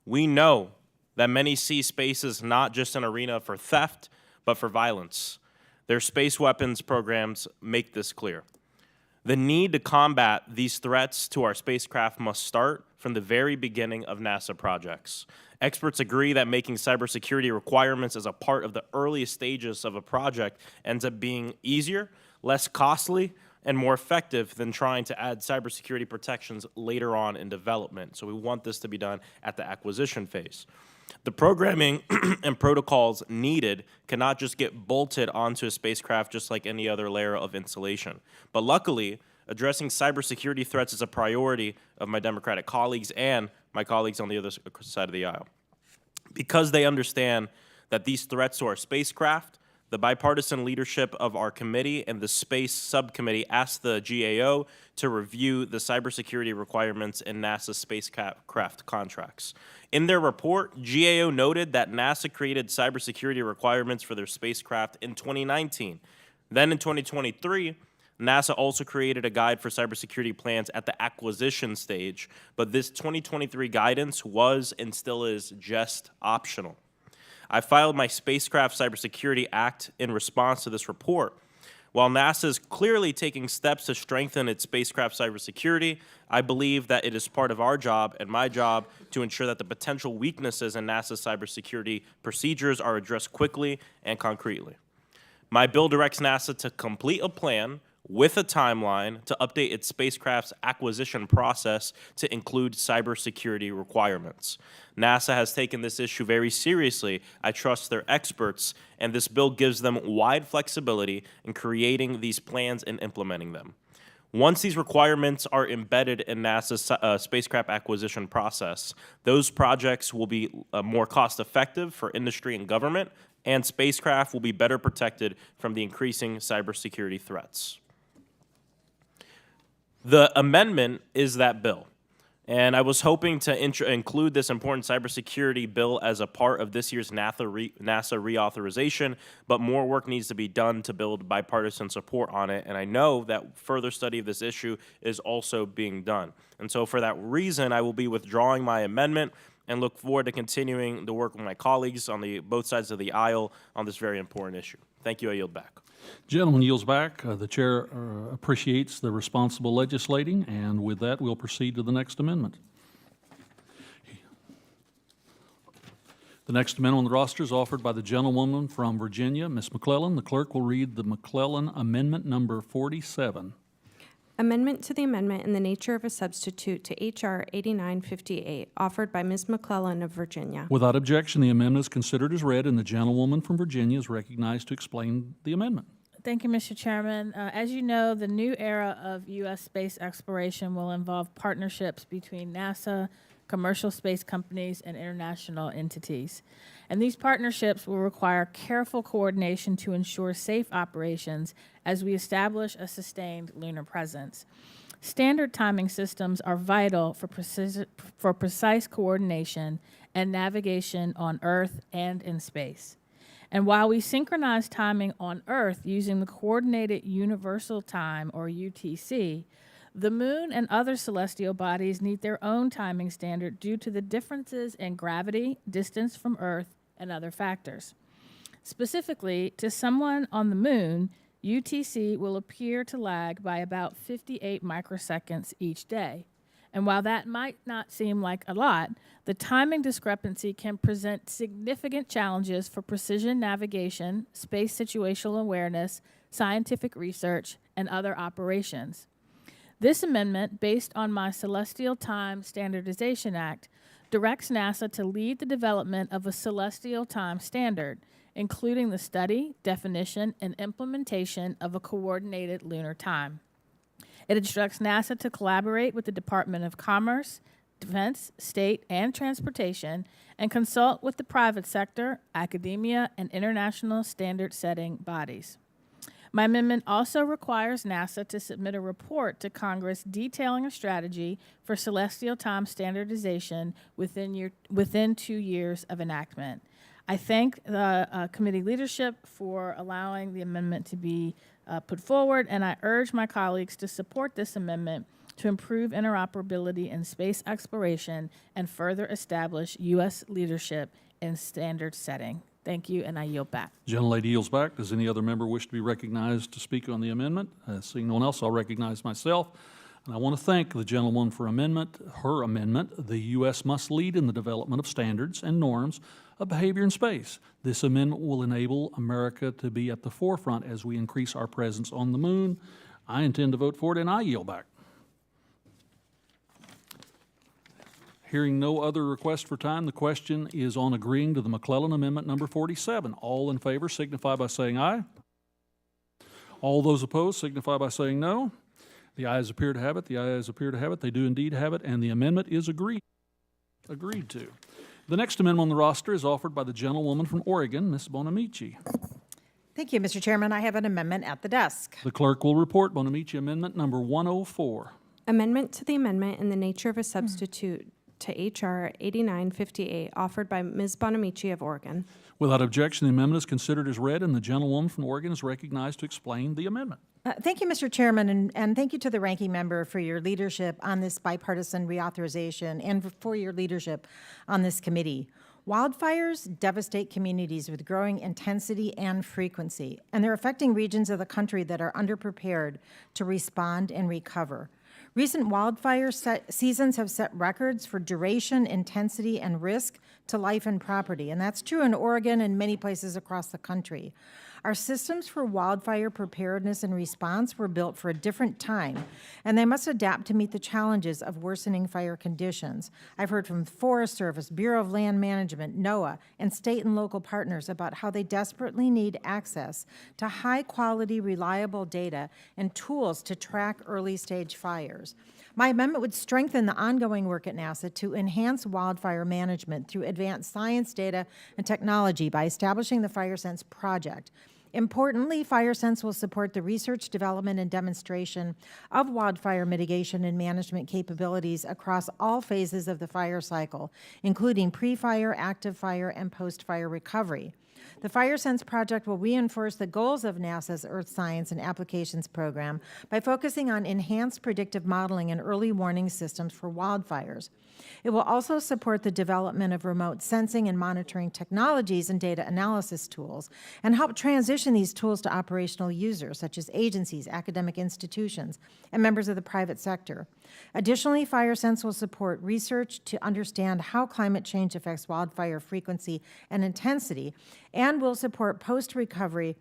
S13: We know that many see space as not just an arena for theft, but for violence. Their space weapons programs make this clear. The need to combat these threats to our spacecraft must start from the very beginning of NASA projects. Experts agree that making cybersecurity requirements as a part of the earliest stages of a project ends up being easier, less costly, and more effective than trying to add cybersecurity protections later on in development. So we want this to be done at the acquisition phase. The programming and protocols needed cannot just get bolted onto a spacecraft just like any other layer of insulation. But luckily, addressing cybersecurity threats is a priority of my Democratic colleagues and my colleagues on the other side of the aisle. Because they understand that these threats to our spacecraft, the bipartisan leadership of our committee and the Space Subcommittee asked the GAO to review the cybersecurity requirements in NASA's spacecraft contracts. In their report, GAO noted that NASA created cybersecurity requirements for their spacecraft in 2019. Then in 2023, NASA also created a guide for cybersecurity plans at the acquisition stage, but this 2023 guidance was and still is just optional. I filed my Spacecraft Cybersecurity Act in response to this report. While NASA is clearly taking steps to strengthen its spacecraft cybersecurity, I believe that it is part of our job and my job to ensure that the potential weaknesses in NASA's cybersecurity procedures are addressed quickly and concretely. My bill directs NASA to complete a plan with a timeline to update its spacecraft's acquisition process to include cybersecurity requirements. NASA has taken this issue very seriously. I trust their experts, and this bill gives them wide flexibility in creating these plans and implementing them. Once these requirements are embedded in NASA's spacecraft acquisition process, those projects will be more cost-effective for industry and government, and spacecraft will be better protected from the increasing cybersecurity threats. The amendment is that bill, and I was hoping to include this important cybersecurity bill as a part of this year's NASA reauthorization, but more work needs to be done to build bipartisan support on it, and I know that further study of this issue is also being done. And so for that reason, I will be withdrawing my amendment and look forward to continuing the work with my colleagues on both sides of the aisle on this very important issue. Thank you. I yield back.
S1: Gentleman yields back. The chair appreciates the responsible legislating, and with that, we'll proceed to the next amendment. The next amendment on the roster is offered by the gentlewoman from Virginia, Ms. McClellan. The clerk will read the McClellan Amendment number 47.
S3: Amendment to the amendment in the nature of a substitute to H.R. 8958, offered by Ms. McClellan of Virginia.
S1: Without objection, the amendment is considered as read, and the gentlewoman from Virginia is recognized to explain the amendment.
S6: Thank you, Mr. Chairman. As you know, the new era of U.S. space exploration will involve partnerships between NASA, commercial space companies, and international entities. And these partnerships will require careful coordination to ensure safe operations as we establish a sustained lunar presence. Standard timing systems are vital for precise coordination and navigation on Earth and in space. And while we synchronize timing on Earth using the Coordinated Universal Time, or UTC, the Moon and other celestial bodies need their own timing standard due to the differences in gravity, distance from Earth, and other factors. Specifically, to someone on the Moon, UTC will appear to lag by about 58 microseconds each day. And while that might not seem like a lot, the timing discrepancy can present significant challenges for precision navigation, space situational awareness, scientific research, and other operations. This amendment, based on my Celestial Time Standardization Act, directs NASA to lead the development of a celestial time standard, including the study, definition, and implementation of a coordinated lunar time. It instructs NASA to collaborate with the Department of Commerce, Defense, State, and Transportation, and consult with the private sector, academia, and international standard-setting bodies. My amendment also requires NASA to submit a report to Congress detailing a strategy for celestial time standardization within 2 years of enactment. I thank the committee leadership for allowing the amendment to be put forward, and I urge my colleagues to support this amendment to improve interoperability in space exploration and further establish U.S. leadership in standard setting. Thank you, and I yield back.
S1: Gentlelady yields back. Does any other member wish to be recognized to speak on the amendment? Seeing no one else, I'll recognize myself. And I want to thank the gentlewoman for her amendment. The U.S. must lead in the development of standards and norms of behavior in space. This amendment will enable America to be at the forefront as we increase our presence on the moon. I intend to vote for it, and I yield back. Hearing no other request for time, the question is on agreeing to the McClellan Amendment number 47. All in favor signify by saying aye. All those opposed signify by saying no. The ayes appear to have it. The ayes appear to have it. They do indeed have it, and the amendment is agreed to. The next amendment on the roster is offered by the gentlewoman from Oregon, Ms. Bonamici.
S14: Thank you, Mr. Chairman. I have an amendment at the desk.
S1: The clerk will report Bonamici Amendment number 104.
S3: Amendment to the amendment in the nature of a substitute to H.R. 8958, offered by Ms. Bonamici of Oregon.
S1: Without objection, the amendment is considered as read, and the gentlewoman from Oregon is recognized to explain the amendment.
S14: Thank you, Mr. Chairman, and thank you to the ranking member for your leadership on this bipartisan reauthorization and for your leadership on this committee. Wildfires devastate communities with growing intensity and frequency, and they're affecting regions of the country that are underprepared to respond and recover. Recent wildfire seasons have set records for duration, intensity, and risk to life and property, and that's true in Oregon and many places across the country. Our systems for wildfire preparedness and response were built for a different time, and they must adapt to meet the challenges of worsening fire conditions. I've heard from Forest Service, Bureau of Land Management, NOAA, and state and local partners about how they desperately need access to high-quality, reliable data and tools to track early-stage fires. My amendment would strengthen the ongoing work at NASA to enhance wildfire management through advanced science, data, and technology by establishing the FireSense project. Importantly, FireSense will support the research, development, and demonstration of wildfire mitigation and management capabilities across all phases of the fire cycle, including pre-fire, active fire, and post-fire recovery. The FireSense project will reinforce the goals of NASA's Earth Science and Applications program by focusing on enhanced predictive modeling and early warning systems for wildfires. It will also support the development of remote sensing and monitoring technologies and data analysis tools, and help transition these tools to operational users, such as agencies, academic institutions, and members of the private sector. Additionally, FireSense will support research to understand how climate change affects wildfire frequency and intensity, and will support post-fire recovery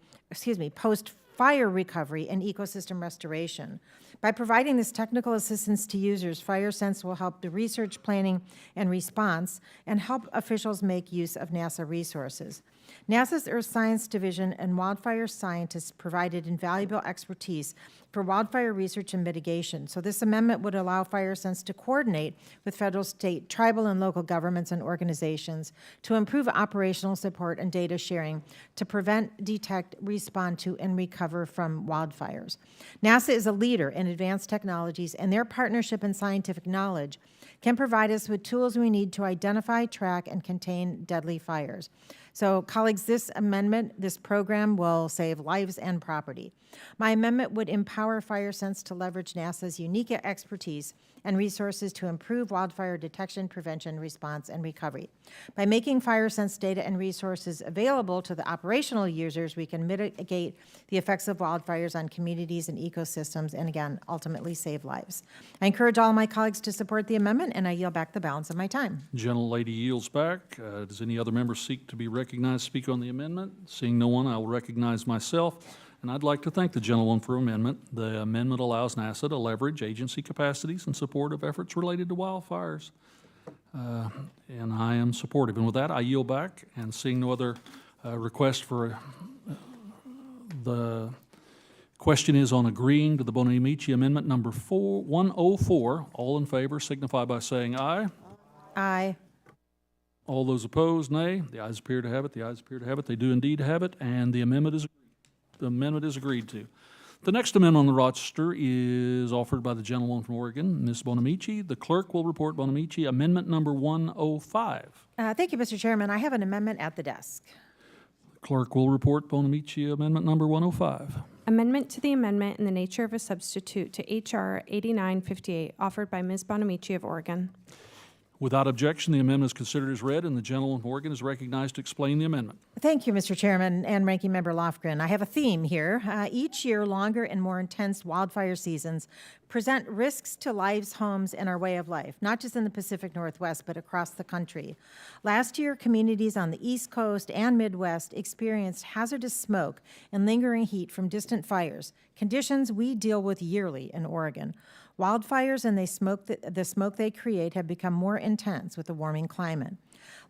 S14: and ecosystem restoration. By providing this technical assistance to users, FireSense will help the research, planning, and response, and help officials make use of NASA resources. NASA's Earth Science Division and wildfire scientists provided invaluable expertise for wildfire research and mitigation. So this amendment would allow FireSense to coordinate with federal, state, tribal, and local governments and organizations to improve operational support and data sharing to prevent, detect, respond to, and recover from wildfires. NASA is a leader in advanced technologies, and their partnership and scientific knowledge can provide us with tools we need to identify, track, and contain deadly fires. So, colleagues, this amendment, this program will save lives and property. My amendment would empower FireSense to leverage NASA's unique expertise and resources to improve wildfire detection, prevention, response, and recovery. By making FireSense data and resources available to the operational users, we can mitigate the effects of wildfires on communities and ecosystems, and again, ultimately save lives. I encourage all my colleagues to support the amendment, and I yield back the balance of my time.
S1: Gentlelady yields back. Does any other member seek to be recognized to speak on the amendment? Seeing no one, I will recognize myself. And I'd like to thank the gentleman for amendment. The amendment allows NASA to leverage agency capacities in support of efforts related to wildfires. And I am supportive. And with that, I yield back. And seeing no other request for the question is on agreeing to the Bonamici Amendment number 104. All in favor signify by saying aye.
S14: Aye.
S1: All those opposed, nay. The ayes appear to have it. The ayes appear to have it. They do indeed have it, and the amendment is agreed to. The next amendment on the roster is offered by the gentlewoman from Oregon, Ms. Bonamici. The clerk will report Bonamici Amendment number 105.
S14: Thank you, Mr. Chairman. I have an amendment at the desk.
S1: The clerk will report Bonamici Amendment number 105.
S3: Amendment to the amendment in the nature of a substitute to H.R. 8958, offered by Ms. Bonamici of Oregon.
S1: Without objection, the amendment is considered as read, and the gentleman from Oregon is recognized to explain the amendment.
S14: Thank you, Mr. Chairman and Ranking Member Lofgren. I have a theme here. Each year, longer and more intense wildfire seasons present risks to lives, homes, and our way of life, not just in the Pacific Northwest, but across the country. Last year, communities on the East Coast and Midwest experienced hazardous smoke and lingering heat from distant fires, conditions we deal with yearly in Oregon. Wildfires and the smoke they create have become more intense with the warming climate.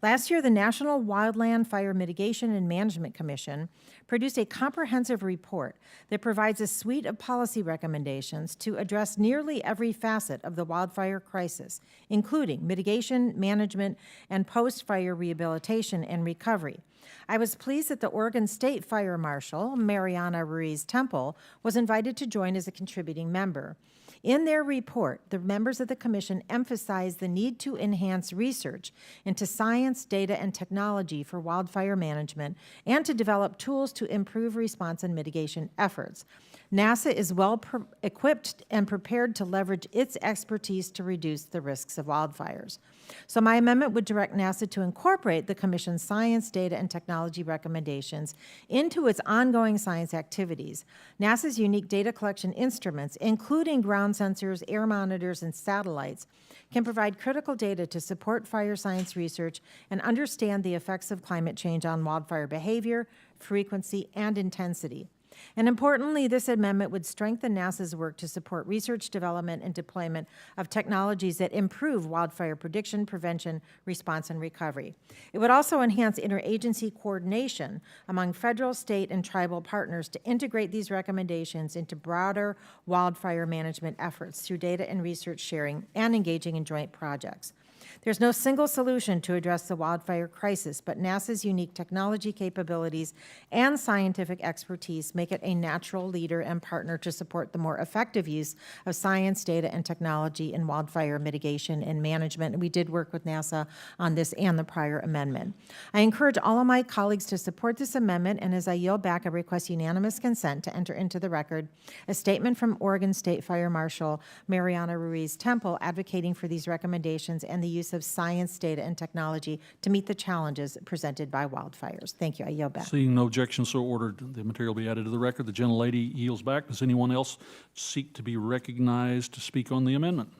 S14: Last year, the National Wildland Fire Mitigation and Management Commission produced a comprehensive report that provides a suite of policy recommendations to address nearly every facet of the wildfire crisis, including mitigation, management, and post-fire rehabilitation and recovery. I was pleased that the Oregon State Fire Marshal, Mariana Ruiz Temple, was invited to join as a contributing member. In their report, the members of the commission emphasized the need to enhance research into science, data, and technology for wildfire management and to develop tools to improve response and mitigation efforts. NASA is well equipped and prepared to leverage its expertise to reduce the risks of wildfires. So my amendment would direct NASA to incorporate the Commission's science, data, and technology recommendations into its ongoing science activities. NASA's unique data collection instruments, including ground sensors, air monitors, and satellites, can provide critical data to support fire science research and understand the effects of climate change on wildfire behavior, frequency, and intensity. And importantly, this amendment would strengthen NASA's work to support research, development, and deployment of technologies that improve wildfire prediction, prevention, response, and recovery. It would also enhance interagency coordination among federal, state, and tribal partners to integrate these recommendations into broader wildfire management efforts through data and research sharing and engaging in joint projects. There's no single solution to address the wildfire crisis, but NASA's unique technology capabilities and scientific expertise make it a natural leader and partner to support the more effective use of science, data, and technology in wildfire mitigation and management. We did work with NASA on this and the prior amendment. I encourage all of my colleagues to support this amendment, and as I yield back, I request unanimous consent to enter into the record a statement from Oregon State Fire Marshal Mariana Ruiz Temple advocating for these recommendations and the use of science, data, and technology to meet the challenges presented by wildfires. Thank you. I yield back.
S1: Seeing no objection, so ordered. The material be added to the record. The gentlelady yields back. Does anyone else seek to be recognized to speak on the amendment?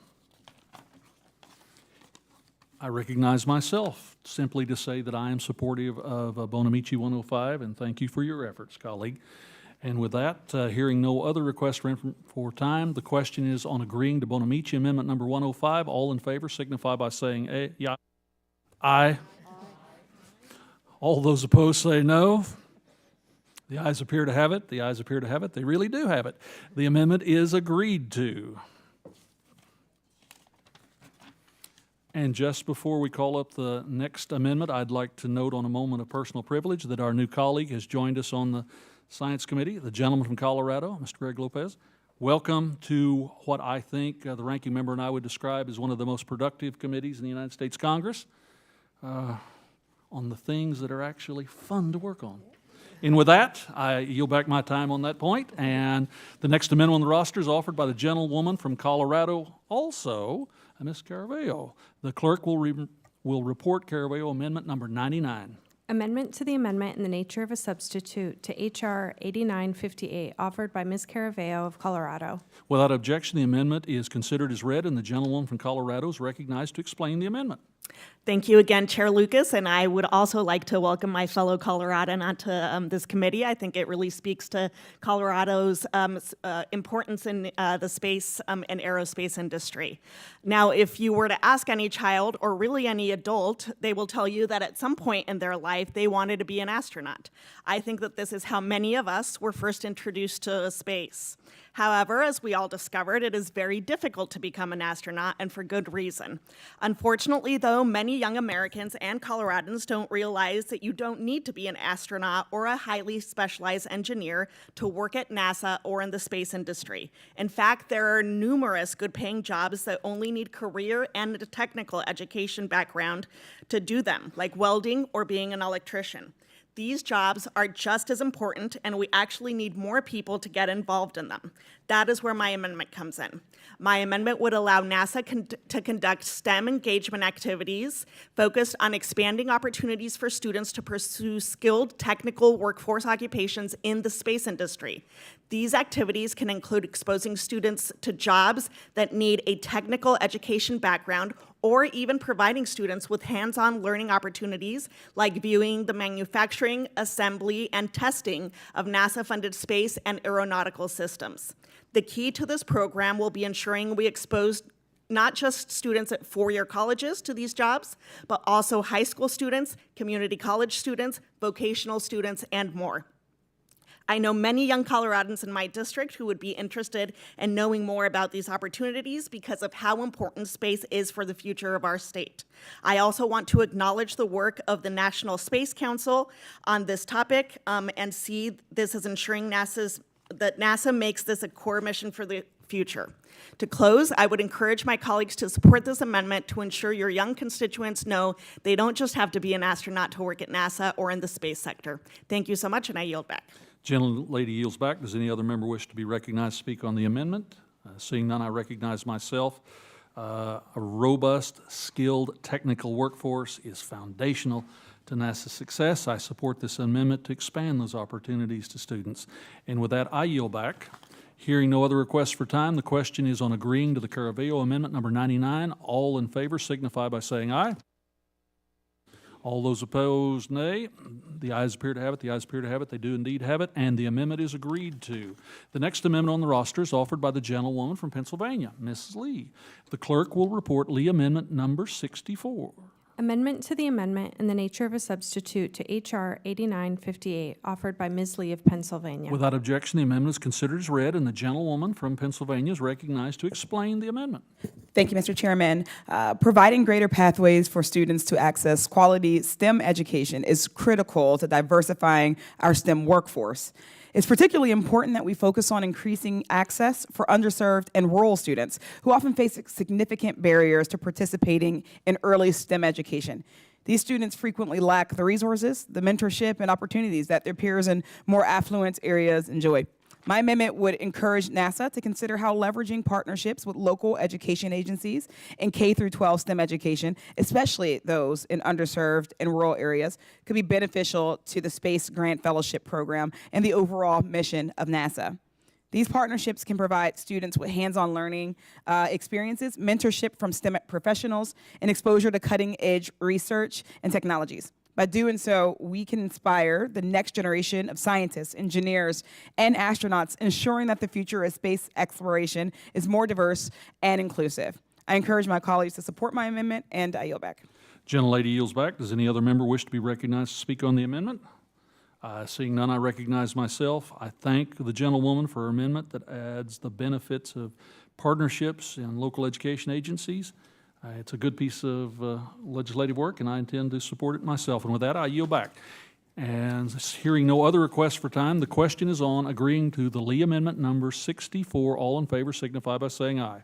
S1: I recognize myself simply to say that I am supportive of Bonamici 105, and thank you for your efforts, colleague. And with that, hearing no other requests for time, the question is on agreeing to Bonamici Amendment number 105. All in favor signify by saying aye. Aye. All those opposed say no. The ayes appear to have it. The ayes appear to have it. They really do have it. The amendment is agreed to. And just before we call up the next amendment, I'd like to note on a moment of personal privilege that our new colleague has joined us on the Science Committee, the gentleman from Colorado, Mr. Greg Lopez. Welcome to what I think the ranking member and I would describe as one of the most productive committees in the United States Congress on the things that are actually fun to work on. And with that, I yield back my time on that point. And the next amendment on the roster is offered by the gentlewoman from Colorado, also, Ms. Caravello. The clerk will report Caravello Amendment number 99.
S3: Amendment to the amendment in the nature of a substitute to H.R. 8958, offered by Ms. Caravello of Colorado.
S1: Without objection, the amendment is considered as read, and the gentlewoman from Colorado is recognized to explain the amendment.
S11: Thank you again, Chair Lucas, and I would also like to welcome my fellow Coloradan onto this committee. I think it really speaks to Colorado's importance in the space and aerospace industry. Now, if you were to ask any child, or really any adult, they will tell you that at some point in their life, they wanted to be an astronaut. I think that this is how many of us were first introduced to space. However, as we all discovered, it is very difficult to become an astronaut, and for good reason. Unfortunately, though, many young Americans and Coloradans don't realize that you don't need to be an astronaut or a highly specialized engineer to work at NASA or in the space industry. In fact, there are numerous good-paying jobs that only need career and a technical education background to do them, like welding or being an electrician. These jobs are just as important, and we actually need more people to get involved in them. That is where my amendment comes in. My amendment would allow NASA to conduct STEM engagement activities focused on expanding opportunities for students to pursue skilled technical workforce occupations in the space industry. These activities can include exposing students to jobs that need a technical education background, or even providing students with hands-on learning opportunities like viewing the manufacturing, assembly, and testing of NASA-funded space and aeronautical systems. The key to this program will be ensuring we expose not just students at four-year colleges to these jobs, but also high school students, community college students, vocational students, and more. I know many young Coloradans in my district who would be interested in knowing more about these opportunities because of how important space is for the future of our state. I also want to acknowledge the work of the National Space Council on this topic and see this as ensuring that NASA makes this a core mission for the future. To close, I would encourage my colleagues to support this amendment to ensure your young constituents know they don't just have to be an astronaut to work at NASA or in the space sector. Thank you so much, and I yield back.
S1: Gentlelady yields back. Does any other member wish to be recognized to speak on the amendment? Seeing none, I recognize myself. A robust, skilled technical workforce is foundational to NASA's success. I support this amendment to expand those opportunities to students. And with that, I yield back. Hearing no other requests for time, the question is on agreeing to the Caravello Amendment number 99. All in favor signify by saying aye. All those opposed, nay. The ayes appear to have it. The ayes appear to have it. They do indeed have it, and the amendment is agreed to. The next amendment on the roster is offered by the gentlewoman from Pennsylvania, Mrs. Lee. The clerk will report Lee Amendment number 64.
S3: Amendment to the amendment in the nature of a substitute to H.R. 8958, offered by Ms. Lee of Pennsylvania.
S1: Without objection, the amendment is considered as read, and the gentlewoman from Pennsylvania is recognized to explain the amendment.
S12: Thank you, Mr. Chairman. Providing greater pathways for students to access quality STEM education is critical to diversifying our STEM workforce. It's particularly important that we focus on increasing access for underserved and rural students who often face significant barriers to participating in early STEM education. These students frequently lack the resources, the mentorship, and opportunities that their peers in more affluent areas enjoy. My amendment would encourage NASA to consider how leveraging partnerships with local education agencies in K-12 STEM education, especially those in underserved and rural areas, could be beneficial to the Space Grant Fellowship Program and the overall mission of NASA. These partnerships can provide students with hands-on learning experiences, mentorship from STEM professionals, and exposure to cutting-edge research and technologies. By doing so, we can inspire the next generation of scientists, engineers, and astronauts, ensuring that the future of space exploration is more diverse and inclusive. I encourage my colleagues to support my amendment, and I yield back.
S1: Gentlelady yields back. Does any other member wish to be recognized to speak on the amendment? Seeing none, I recognize myself. I thank the gentlewoman for her amendment that adds the benefits of partnerships in local education agencies. It's a good piece of legislative work, and I intend to support it myself. And with that, I yield back. And hearing no other requests for time, the question is on agreeing to the Lee Amendment number 64. All in favor signify by saying aye.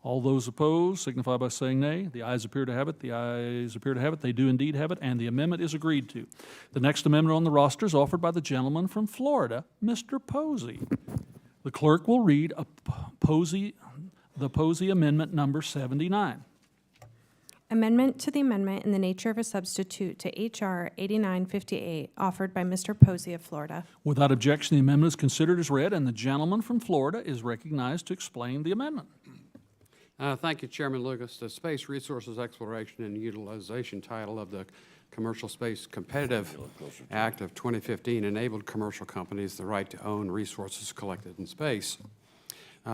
S1: All those opposed signify by saying nay. The ayes appear to have it. The ayes appear to have it. They do indeed have it, and the amendment is agreed to. The next amendment on the roster is offered by the gentleman from Florida, Mr. Posey. The clerk will read the Posey Amendment number 79.
S3: Amendment to the amendment in the nature of a substitute to H.R. 8958, offered by Mr. Posey of Florida.
S1: Without objection, the amendment is considered as read, and the gentleman from Florida is recognized to explain the amendment.
S15: Thank you, Chairman Lucas. The Space Resources Exploration and Utilization title of the Commercial Space Competitive Act of 2015 enabled commercial companies the right to own resources collected in space.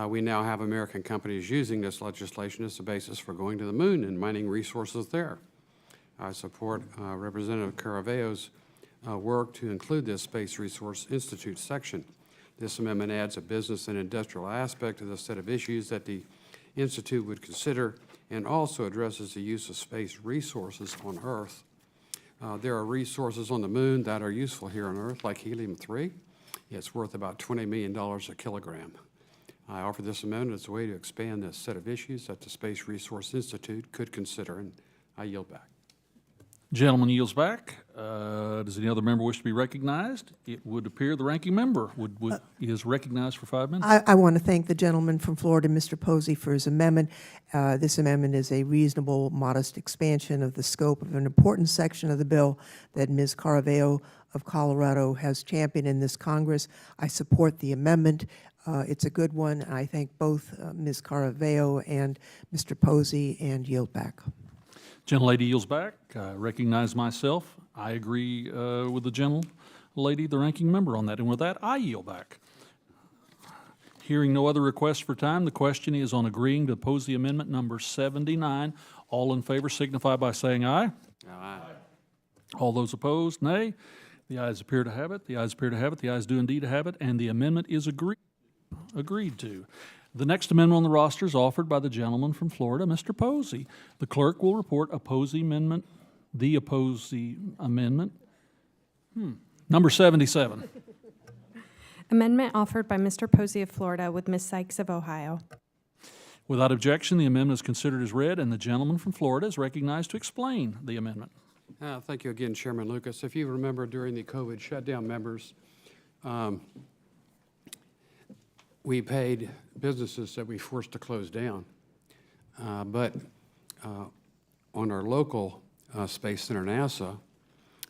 S15: We now have American companies using this legislation as the basis for going to the moon and mining resources there. I support Representative Caravello's work to include this Space Resource Institute section. This amendment adds a business and industrial aspect to the set of issues that the Institute would consider, and also addresses the use of space resources on Earth. There are resources on the moon that are useful here on Earth, like helium-3. It's worth about $20 million a kilogram. I offer this amendment as a way to expand this set of issues that the Space Resource Institute could consider, and I yield back.
S1: Gentleman yields back. Does any other member wish to be recognized? It would appear the ranking member is recognized for 5 minutes.
S2: I want to thank the gentleman from Florida, Mr. Posey, for his amendment. This amendment is a reasonable, modest expansion of the scope of an important section of the bill that Ms. Caravello of Colorado has championed in this Congress. I support the amendment. It's a good one. I thank both Ms. Caravello and Mr. Posey, and yield back.
S1: Gentlelady yields back. I recognize myself. I agree with the gentlelady, the ranking member, on that. And with that, I yield back. Hearing no other requests for time, the question is on agreeing to Posey Amendment number 79. All in favor signify by saying aye.
S15: Aye.
S1: All those opposed, nay. The ayes appear to have it. The ayes appear to have it. The ayes do indeed have it, and the amendment is agreed to. The next amendment on the roster is offered by the gentleman from Florida, Mr. Posey. The clerk will report the Posey Amendment number 77.
S3: Amendment offered by Mr. Posey of Florida with Ms. Sykes of Ohio.
S1: Without objection, the amendment is considered as read, and the gentleman from Florida is recognized to explain the amendment.
S15: Thank you again, Chairman Lucas. If you remember during the COVID shutdown, members, we paid businesses that we forced to close down. But on our local Space Center, NASA,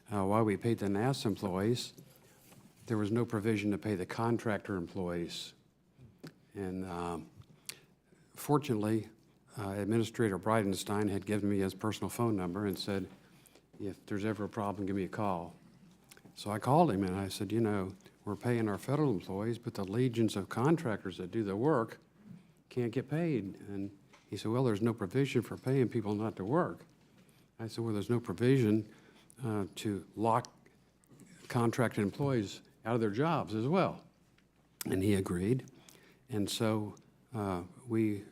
S15: while we paid the NASA employees, there was no provision to pay the contractor employees. And fortunately, Administrator Bridenstine had given me his personal phone number and said, if there's ever a problem, give me a call. So I called him and I said, you know, we're paying our federal employees, but the legions of contractors that do the work can't get paid. And he said, well, there's no provision for paying people not to work. I said, well, there's no provision to lock contracted employees out of their jobs as well. And he agreed. And so we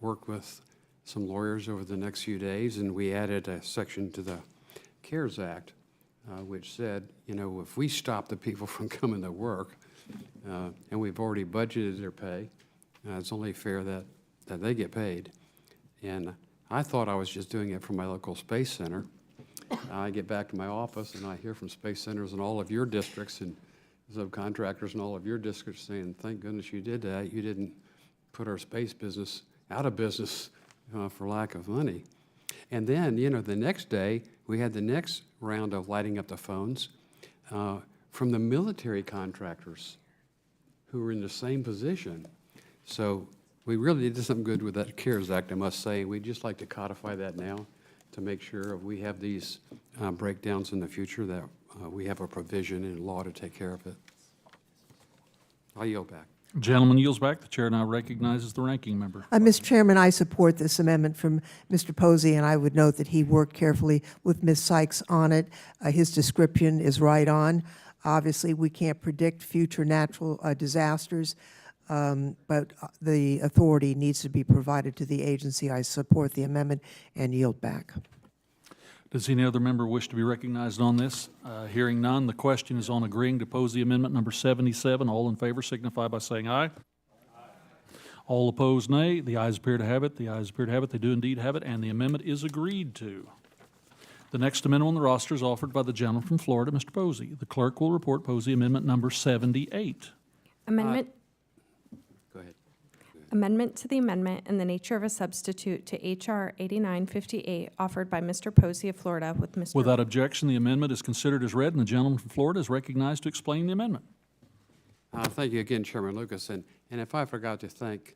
S15: worked with some lawyers over the next few days, and we added a section to the CARES Act, which said, you know, if we stop the people from coming to work, and we've already budgeted their pay, it's only fair that they get paid. And I thought I was just doing it for my local Space Center. I get back to my office, and I hear from Space Centers in all of your districts and subcontractors in all of your districts saying, thank goodness you did that. You didn't put our space business out of business for lack of money. And then, you know, the next day, we had the next round of lighting up the phones from the military contractors who were in the same position. So we really did something good with that CARES Act, I must say. We'd just like to codify that now to make sure if we have these breakdowns in the future that we have a provision in law to take care of it. I'll yield back.
S1: Gentleman yields back. The chair now recognizes the ranking member.
S2: Mr. Chairman, I support this amendment from Mr. Posey, and I would note that he worked carefully with Ms. Sykes on it. His description is right on. Obviously, we can't predict future natural disasters, but the authority needs to be provided to the agency. I support the amendment and yield back.
S1: Does any other member wish to be recognized on this? Hearing none, the question is on agreeing to oppose the amendment number 77. All in favor signify by saying aye. All opposed, nay. The ayes appear to have it. The ayes appear to have it. They do indeed have it, and the amendment is agreed to. The next amendment on the roster is offered by the gentleman from Florida, Mr. Posey. The clerk will report Posey amendment number 78.
S3: Amendment.
S15: Go ahead.
S3: Amendment to the amendment in the nature of a substitute to H.R. 8958 offered by Mr. Posey of Florida with Mr.
S1: Without objection, the amendment is considered as read, and the gentleman from Florida is recognized to explain the amendment.
S15: Thank you again, Chairman Lucas. And if I forgot to thank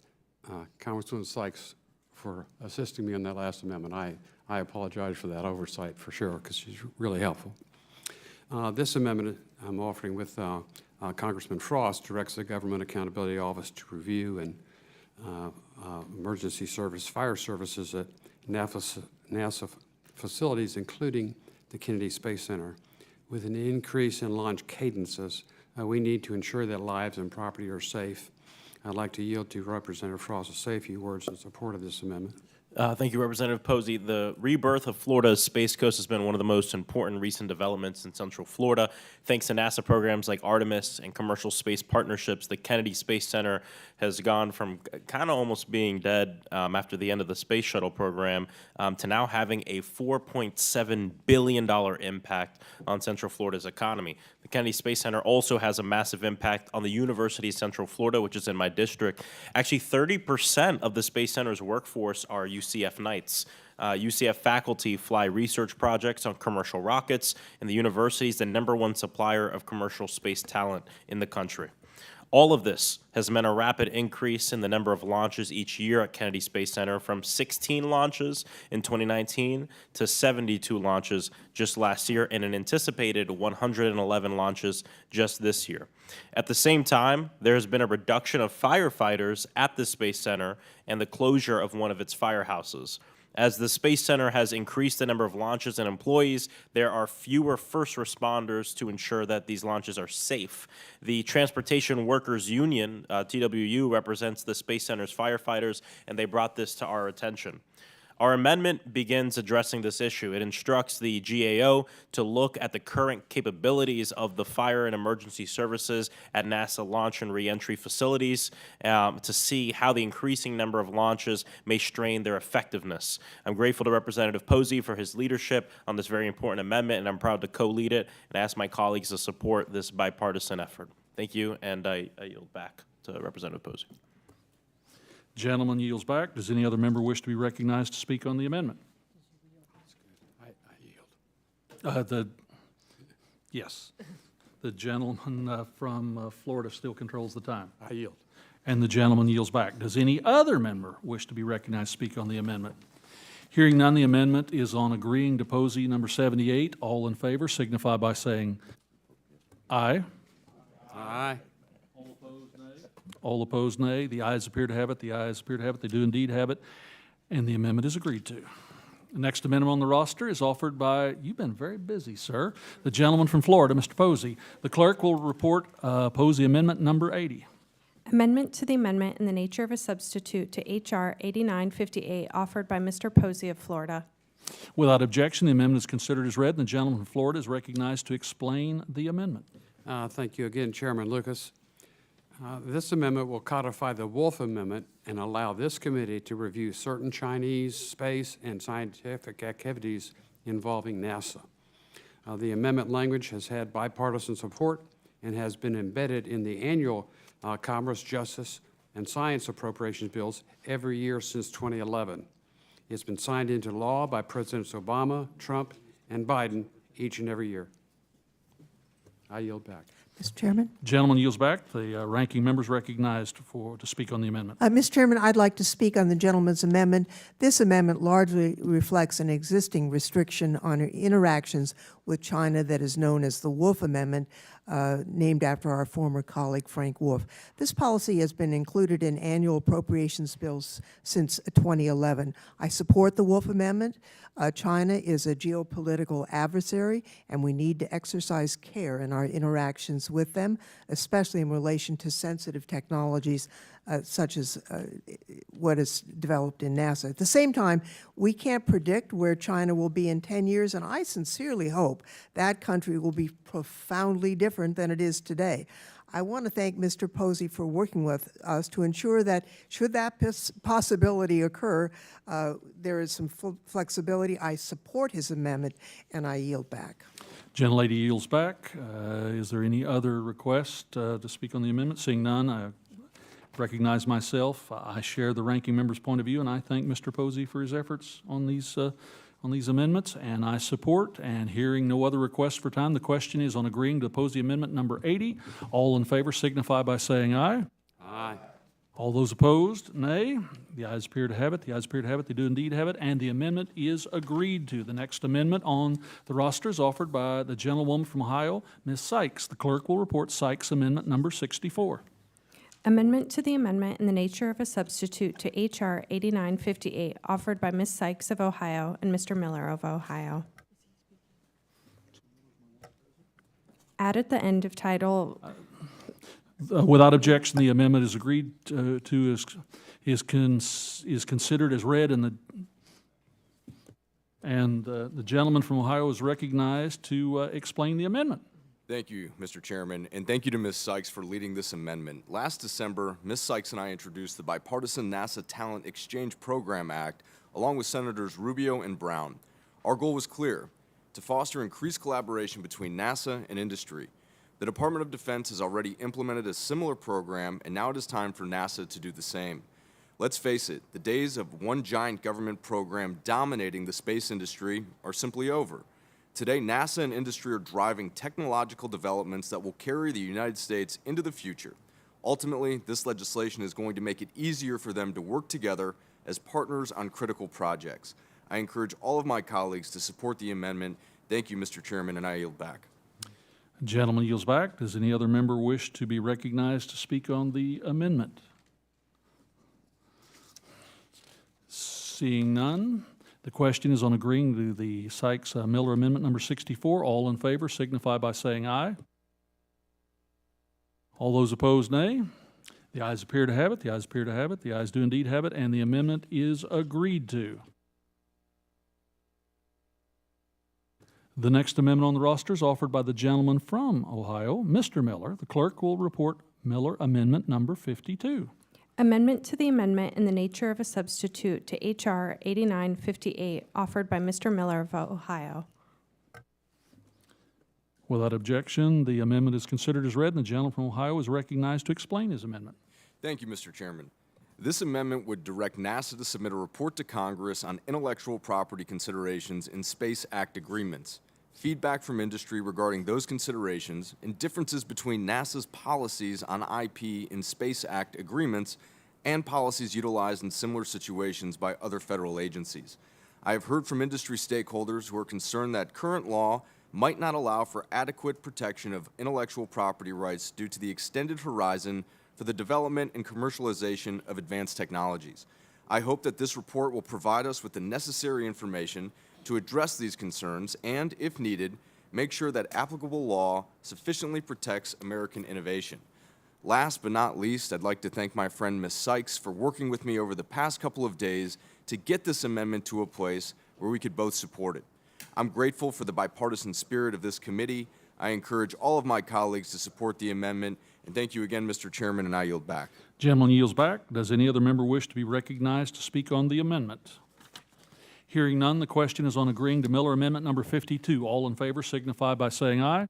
S15: Congresswoman Sykes for assisting me on that last amendment, I apologize for that oversight for sure, because she's really helpful. This amendment I'm offering with Congressman Frost directs the Government Accountability Office to review and emergency service, fire services at NASA facilities, including the Kennedy Space Center. With an increase in launch cadences, we need to ensure that lives and property are safe. I'd like to yield to Representative Frost to say a few words in support of this amendment.
S13: Thank you, Representative Posey. The rebirth of Florida's Space Coast has been one of the most important recent developments in Central Florida. Thanks to NASA programs like Artemis and commercial space partnerships, the Kennedy Space Center has gone from kind of almost being dead after the end of the Space Shuttle program to now having a $4.7 billion impact on Central Florida's economy. The Kennedy Space Center also has a massive impact on the University of Central Florida, which is in my district. Actually, 30% of the Space Center's workforce are UCF Knights. UCF faculty fly research projects on commercial rockets, and the university is the #1 supplier of commercial space talent in the country. All of this has meant a rapid increase in the number of launches each year at Kennedy Space Center, from 16 launches in 2019 to 72 launches just last year, and an anticipated 111 launches just this year. At the same time, there has been a reduction of firefighters at the Space Center and the closure of one of its firehouses. As the Space Center has increased the number of launches and employees, there are fewer first responders to ensure that these launches are safe. The Transportation Workers Union, TWU, represents the Space Center's firefighters, and they brought this to our attention. Our amendment begins addressing this issue. It instructs the GAO to look at the current capabilities of the fire and emergency services at NASA launch and reentry facilities to see how the increasing number of launches may strain their effectiveness. I'm grateful to Representative Posey for his leadership on this very important amendment, and I'm proud to co-lead it and ask my colleagues to support this bipartisan effort. Thank you, and I yield back to Representative Posey.
S1: Gentleman yields back. Does any other member wish to be recognized to speak on the amendment?
S15: I yield.
S1: Yes. The gentleman from Florida still controls the time.
S15: I yield.
S1: And the gentleman yields back. Does any other member wish to be recognized to speak on the amendment? Hearing none, the amendment is on agreeing to Posey number 78. All in favor signify by saying aye.
S15: Aye.
S1: All opposed, nay. The ayes appear to have it. The ayes appear to have it. They do indeed have it, and the amendment is agreed to. The next amendment on the roster is offered by, you've been very busy, sir, the gentleman from Florida, Mr. Posey. The clerk will report Posey amendment number 80.
S3: Amendment to the amendment in the nature of a substitute to H.R. 8958 offered by Mr. Posey of Florida.
S1: Without objection, the amendment is considered as read, and the gentleman from Florida is recognized to explain the amendment.
S15: Thank you again, Chairman Lucas. This amendment will codify the Wolf Amendment and allow this committee to review certain Chinese space and scientific activities involving NASA. The amendment language has had bipartisan support and has been embedded in the annual Commerce, Justice, and Science appropriations bills every year since 2011. It's been signed into law by Presidents Obama, Trump, and Biden each and every year. I yield back.
S2: Mr. Chairman?
S1: Gentleman yields back. The ranking member is recognized to speak on the amendment.
S2: Mr. Chairman, I'd like to speak on the gentleman's amendment. This amendment largely reflects an existing restriction on interactions with China that is known as the Wolf Amendment. named after our former colleague Frank Wolf. This policy has been included in annual appropriations bills since 2011. I support the Wolf Amendment. China is a geopolitical adversary, and we need to exercise care in our interactions with them, especially in relation to sensitive technologies such as what is developed in NASA. At the same time, we can't predict where China will be in 10 years, and I sincerely hope that country will be profoundly different than it is today. I want to thank Mr. Posey for working with us to ensure that, should that possibility occur, there is some flexibility. I support his amendment, and I yield back.
S1: Gentlelady yields back. Is there any other request to speak on the amendment? Seeing none, I recognize myself. I share the ranking member's point of view, and I thank Mr. Posey for his efforts on these amendments, and I support. And hearing no other requests for time, the question is on agreeing to Posey Amendment number 80. All in favor signify by saying aye.
S15: Aye.
S1: All those opposed, nay. The ayes appear to have it. The ayes appear to have it. They do indeed have it, and the amendment is agreed to. The next amendment on the roster is offered by the gentlewoman from Ohio, Ms. Sykes. The clerk will report Sykes Amendment number 64.
S3: Amendment to the amendment in the nature of a substitute to H.R. 8958, offered by Ms. Sykes of Ohio and Mr. Miller of Ohio. Add at the end of title.
S1: Without objection, the amendment is agreed to, is considered as read, and the gentleman from Ohio is recognized to explain the amendment.
S16: Thank you, Mr. Chairman, and thank you to Ms. Sykes for leading this amendment. Last December, Ms. Sykes and I introduced the Bipartisan NASA Talent Exchange Program Act, along with Senators Rubio and Brown. Our goal was clear: to foster increased collaboration between NASA and industry. The Department of Defense has already implemented a similar program, and now it is time for NASA to do the same. Let's face it, the days of one giant government program dominating the space industry are simply over. Today, NASA and industry are driving technological developments that will carry the United States into the future. Ultimately, this legislation is going to make it easier for them to work together as partners on critical projects. I encourage all of my colleagues to support the amendment. Thank you, Mr. Chairman, and I yield back.
S1: Gentleman yields back. Does any other member wish to be recognized to speak on the amendment? Seeing none, the question is on agreeing to the Sykes-Miller Amendment number 64. All in favor signify by saying aye. All those opposed, nay. The ayes appear to have it. The ayes appear to have it. The ayes do indeed have it, and the amendment is agreed to. The next amendment on the roster is offered by the gentleman from Ohio, Mr. Miller. The clerk will report Miller Amendment number 52.
S3: Amendment to the amendment in the nature of a substitute to H.R. 8958, offered by Mr. Miller of Ohio.
S1: Without objection, the amendment is considered as read, and the gentleman from Ohio is recognized to explain his amendment.
S16: Thank you, Mr. Chairman. This amendment would direct NASA to submit a report to Congress on intellectual property considerations in Space Act agreements, feedback from industry regarding those considerations, and differences between NASA's policies on IP in Space Act agreements and policies utilized in similar situations by other federal agencies. I have heard from industry stakeholders who are concerned that current law might not allow for adequate protection of intellectual property rights due to the extended horizon for the development and commercialization of advanced technologies. I hope that this report will provide us with the necessary information to address these concerns and, if needed, make sure that applicable law sufficiently protects American innovation. Last but not least, I'd like to thank my friend Ms. Sykes for working with me over the past couple of days to get this amendment to a place where we could both support it. I'm grateful for the bipartisan spirit of this committee. I encourage all of my colleagues to support the amendment. And thank you again, Mr. Chairman, and I yield back.
S1: Gentleman yields back. Does any other member wish to be recognized to speak on the amendment? Hearing none, the question is on agreeing to Miller Amendment number 52. All in favor signify by saying aye.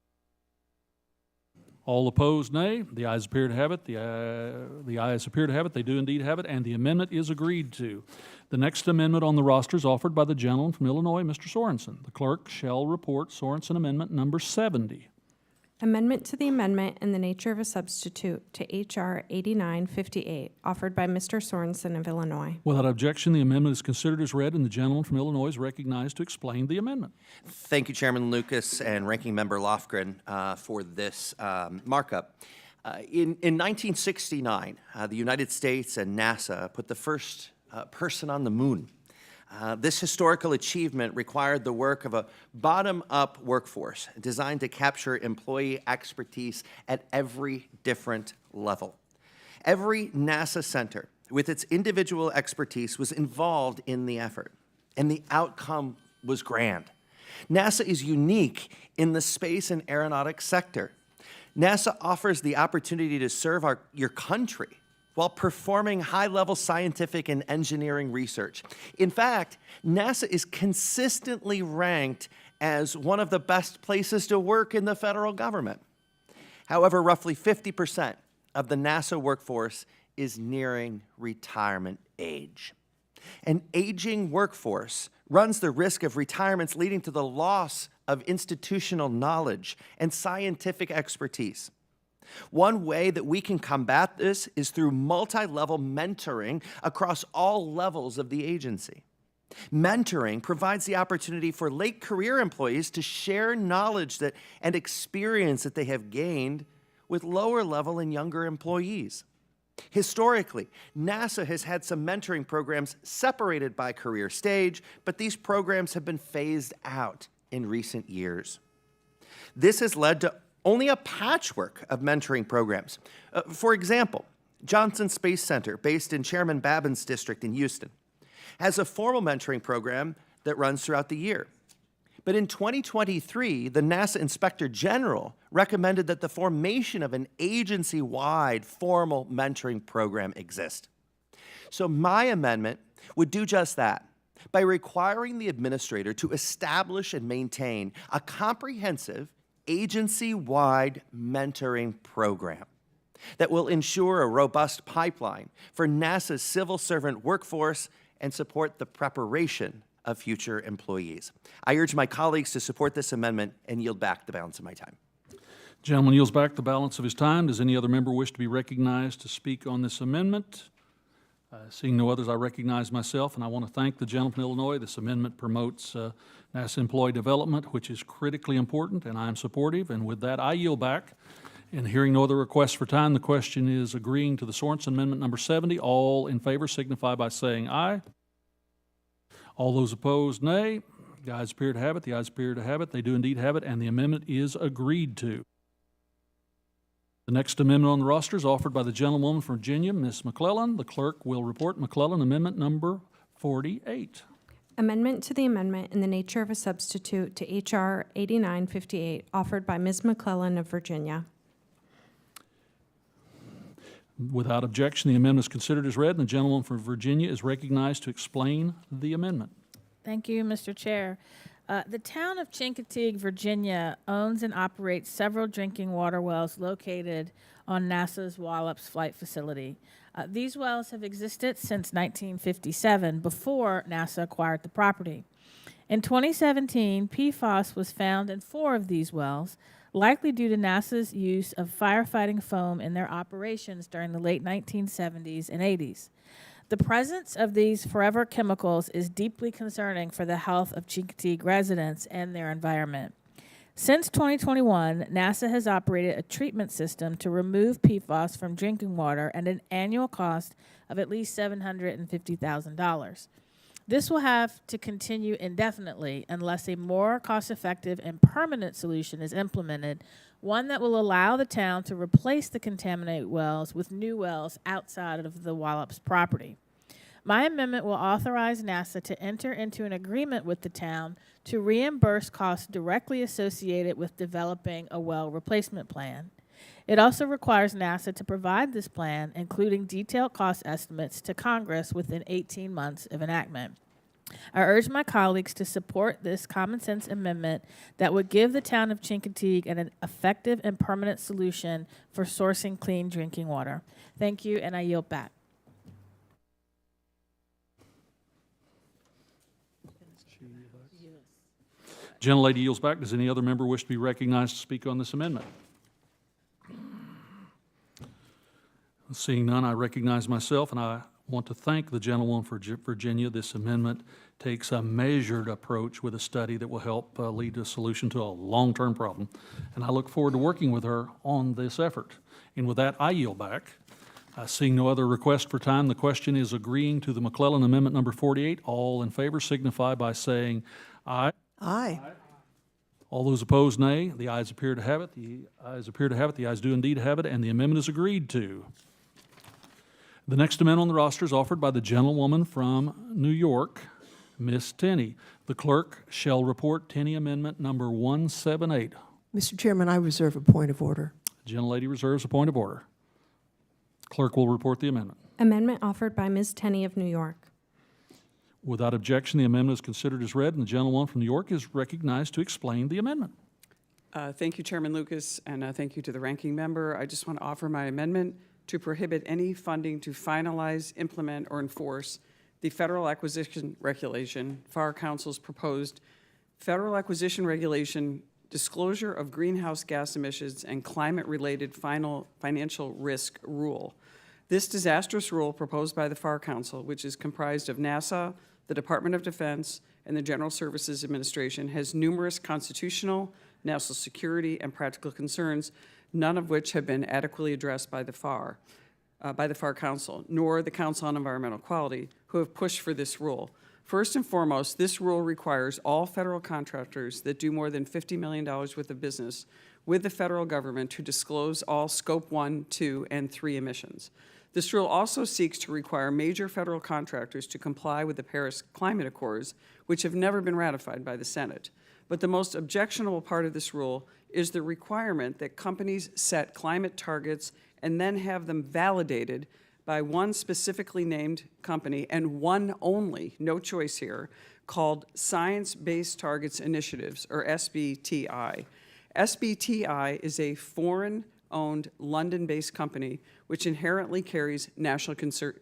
S1: All opposed, nay. The ayes appear to have it. The ayes appear to have it. They do indeed have it, and the amendment is agreed to. The next amendment on the roster is offered by the gentleman from Illinois, Mr. Sorensen. The clerk shall report Sorensen Amendment number 70.
S3: Amendment to the amendment in the nature of a substitute to H.R. 8958, offered by Mr. Sorensen of Illinois.
S1: Without objection, the amendment is considered as read, and the gentleman from Illinois is recognized to explain the amendment.
S5: Thank you, Chairman Lucas and Ranking Member Lofgren, for this markup. In 1969, the United States and NASA put the first person on the moon. This historical achievement required the work of a bottom-up workforce designed to capture employee expertise at every different level. Every NASA center, with its individual expertise, was involved in the effort, and the outcome was grand. NASA is unique in the space and aeronautics sector. NASA offers the opportunity to serve your country while performing high-level scientific and engineering research. In fact, NASA is consistently ranked as one of the best places to work in the federal government. However, roughly 50% of the NASA workforce is nearing retirement age. An aging workforce runs the risk of retirements leading to the loss of institutional knowledge and scientific expertise. One way that we can combat this is through multi-level mentoring across all levels of the agency. Mentoring provides the opportunity for late career employees to share knowledge and experience that they have gained with lower level and younger employees. Historically, NASA has had some mentoring programs separated by career stage, but these programs have been phased out in recent years. This has led to only a patchwork of mentoring programs. For example, Johnson Space Center, based in Chairman Babin's district in Houston, has a formal mentoring program that runs throughout the year. But in 2023, the NASA Inspector General recommended that the formation of an agency-wide formal mentoring program exist. So my amendment would do just that by requiring the administrator to establish and maintain a comprehensive agency-wide mentoring program that will ensure a robust pipeline for NASA's civil servant workforce and support the preparation of future employees. I urge my colleagues to support this amendment and yield back the balance of my time.
S1: Gentleman yields back the balance of his time. Does any other member wish to be recognized to speak on this amendment? Seeing no others, I recognize myself, and I want to thank the gentleman from Illinois. This amendment promotes NASA employee development, which is critically important, and I am supportive. And with that, I yield back. And hearing no other requests for time, the question is agreeing to the Sorensen Amendment number 70. All in favor signify by saying aye. All those opposed, nay. The ayes appear to have it. The ayes appear to have it. They do indeed have it, and the amendment is agreed to. The next amendment on the roster is offered by the gentlewoman from Virginia, Ms. McClellan. The clerk will report McClellan Amendment number 48.
S3: Amendment to the amendment in the nature of a substitute to H.R. 8958, offered by Ms. McClellan of Virginia.
S1: Without objection, the amendment is considered as read, and the gentleman from Virginia is recognized to explain the amendment.
S6: Thank you, Mr. Chair. The town of Chincoteague, Virginia owns and operates several drinking water wells located on NASA's Wallops Flight Facility. These wells have existed since 1957, before NASA acquired the property. In 2017, PFAS was found in 4 of these wells, likely due to NASA's use of firefighting foam in their operations during the late 1970s and 80s. The presence of these forever chemicals is deeply concerning for the health of Chincoteague residents and their environment. Since 2021, NASA has operated a treatment system to remove PFAS from drinking water at an annual cost of at least $750,000. This will have to continue indefinitely unless a more cost-effective and permanent solution is implemented, one that will allow the town to replace the contaminated wells with new wells outside of the Wallops property. My amendment will authorize NASA to enter into an agreement with the town to reimburse costs directly associated with developing a well replacement plan. It also requires NASA to provide this plan, including detailed cost estimates, to Congress within 18 months of enactment. I urge my colleagues to support this common sense amendment that would give the town of Chincoteague an effective and permanent solution for sourcing clean drinking water. Thank you, and I yield back.
S1: Gentlelady yields back. Does any other member wish to be recognized to speak on this amendment? Seeing none, I recognize myself, and I want to thank the gentlewoman for Virginia. This amendment takes a measured approach with a study that will help lead to a solution to a long-term problem, and I look forward to working with her on this effort. And with that, I yield back. Seeing no other request for time, the question is agreeing to the McClellan Amendment Number 48. All in favor signify by saying aye.
S2: Aye.
S1: All those opposed, nay. The ayes appear to have it. The ayes appear to have it. The ayes do indeed have it, and the amendment is agreed to. The next amendment on the roster is offered by the gentlewoman from New York, Miss Tenney. The clerk shall report Tenney Amendment Number 178.
S2: Mr. Chairman, I reserve a point of order.
S1: Gentlelady reserves a point of order. Clerk will report the amendment.
S3: Amendment offered by Ms. Tenney of New York.
S1: Without objection, the amendment is considered as read, and the gentlewoman from New York is recognized to explain the amendment.
S17: Thank you, Chairman Lucas, and thank you to the ranking member. I just want to offer my amendment to prohibit any funding to finalize, implement, or enforce the Federal Acquisition Regulation, FAR Council's proposed Federal Acquisition Regulation disclosure of greenhouse gas emissions and climate-related financial risk rule. This disastrous rule proposed by the FAR Council, which is comprised of NASA, the Department of Defense, and the General Services Administration, has numerous constitutional, national security, and practical concerns, none of which have been adequately addressed by the FAR Council, nor the Council on Environmental Quality, who have pushed for this rule. First and foremost, this rule requires all federal contractors that do more than $50 million worth of business with the federal government to disclose all Scope 1, 2, and 3 emissions. This rule also seeks to require major federal contractors to comply with the Paris Climate Accords, which have never been ratified by the Senate. But the most objectionable part of this rule is the requirement that companies set climate targets and then have them validated by one specifically named company and one only, no choice here, called Science-Based Targets Initiatives, or SBTI. SBTI is a foreign-owned, London-based company which inherently carries national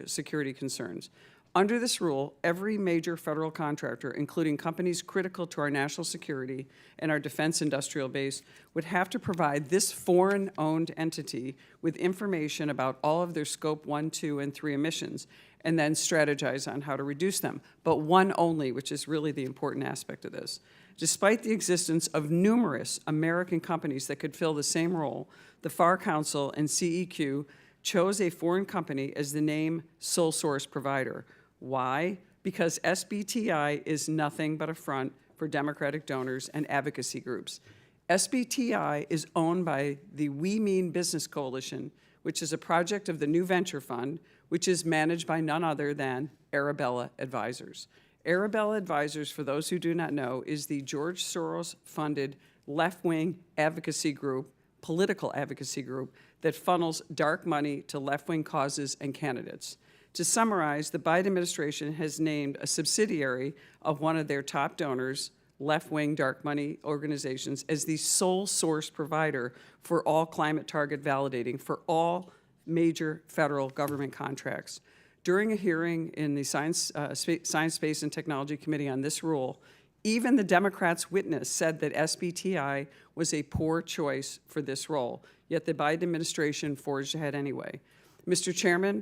S17: security concerns. Under this rule, every major federal contractor, including companies critical to our national security and our defense industrial base, would have to provide this foreign-owned entity with information about all of their Scope 1, 2, and 3 emissions, and then strategize on how to reduce them. But one only, which is really the important aspect of this. Despite the existence of numerous American companies that could fill the same role, the FAR Council and CEQ chose a foreign company as the name sole source provider. Why? Because SBTI is nothing but a front for Democratic donors and advocacy groups. SBTI is owned by the We Mean Business Coalition, which is a project of the New Venture Fund, which is managed by none other than Arabella Advisors. Arabella Advisors, for those who do not know, is the George Soros-funded left-wing advocacy group, political advocacy group, that funnels dark money to left-wing causes and candidates. To summarize, the Biden administration has named a subsidiary of one of their top donors, left-wing dark money organizations, as the sole source provider for all climate target validating for all major federal government contracts. During a hearing in the Science, Space, and Technology Committee on this rule, even the Democrats' witness said that SBTI was a poor choice for this role, yet the Biden administration forged ahead anyway. Mr. Chairman,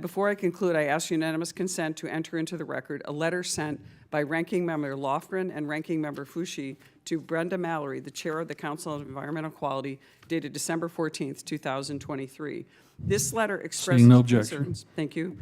S17: before I conclude, I ask unanimous consent to enter into the record a letter sent by Ranking Member Lofgren and Ranking Member Fushi to Brenda Mallory, the Chair of the Council on Environmental Quality, dated December 14th, 2023. This letter expresses
S1: Seeing no objection.
S17: concerns. Thank you.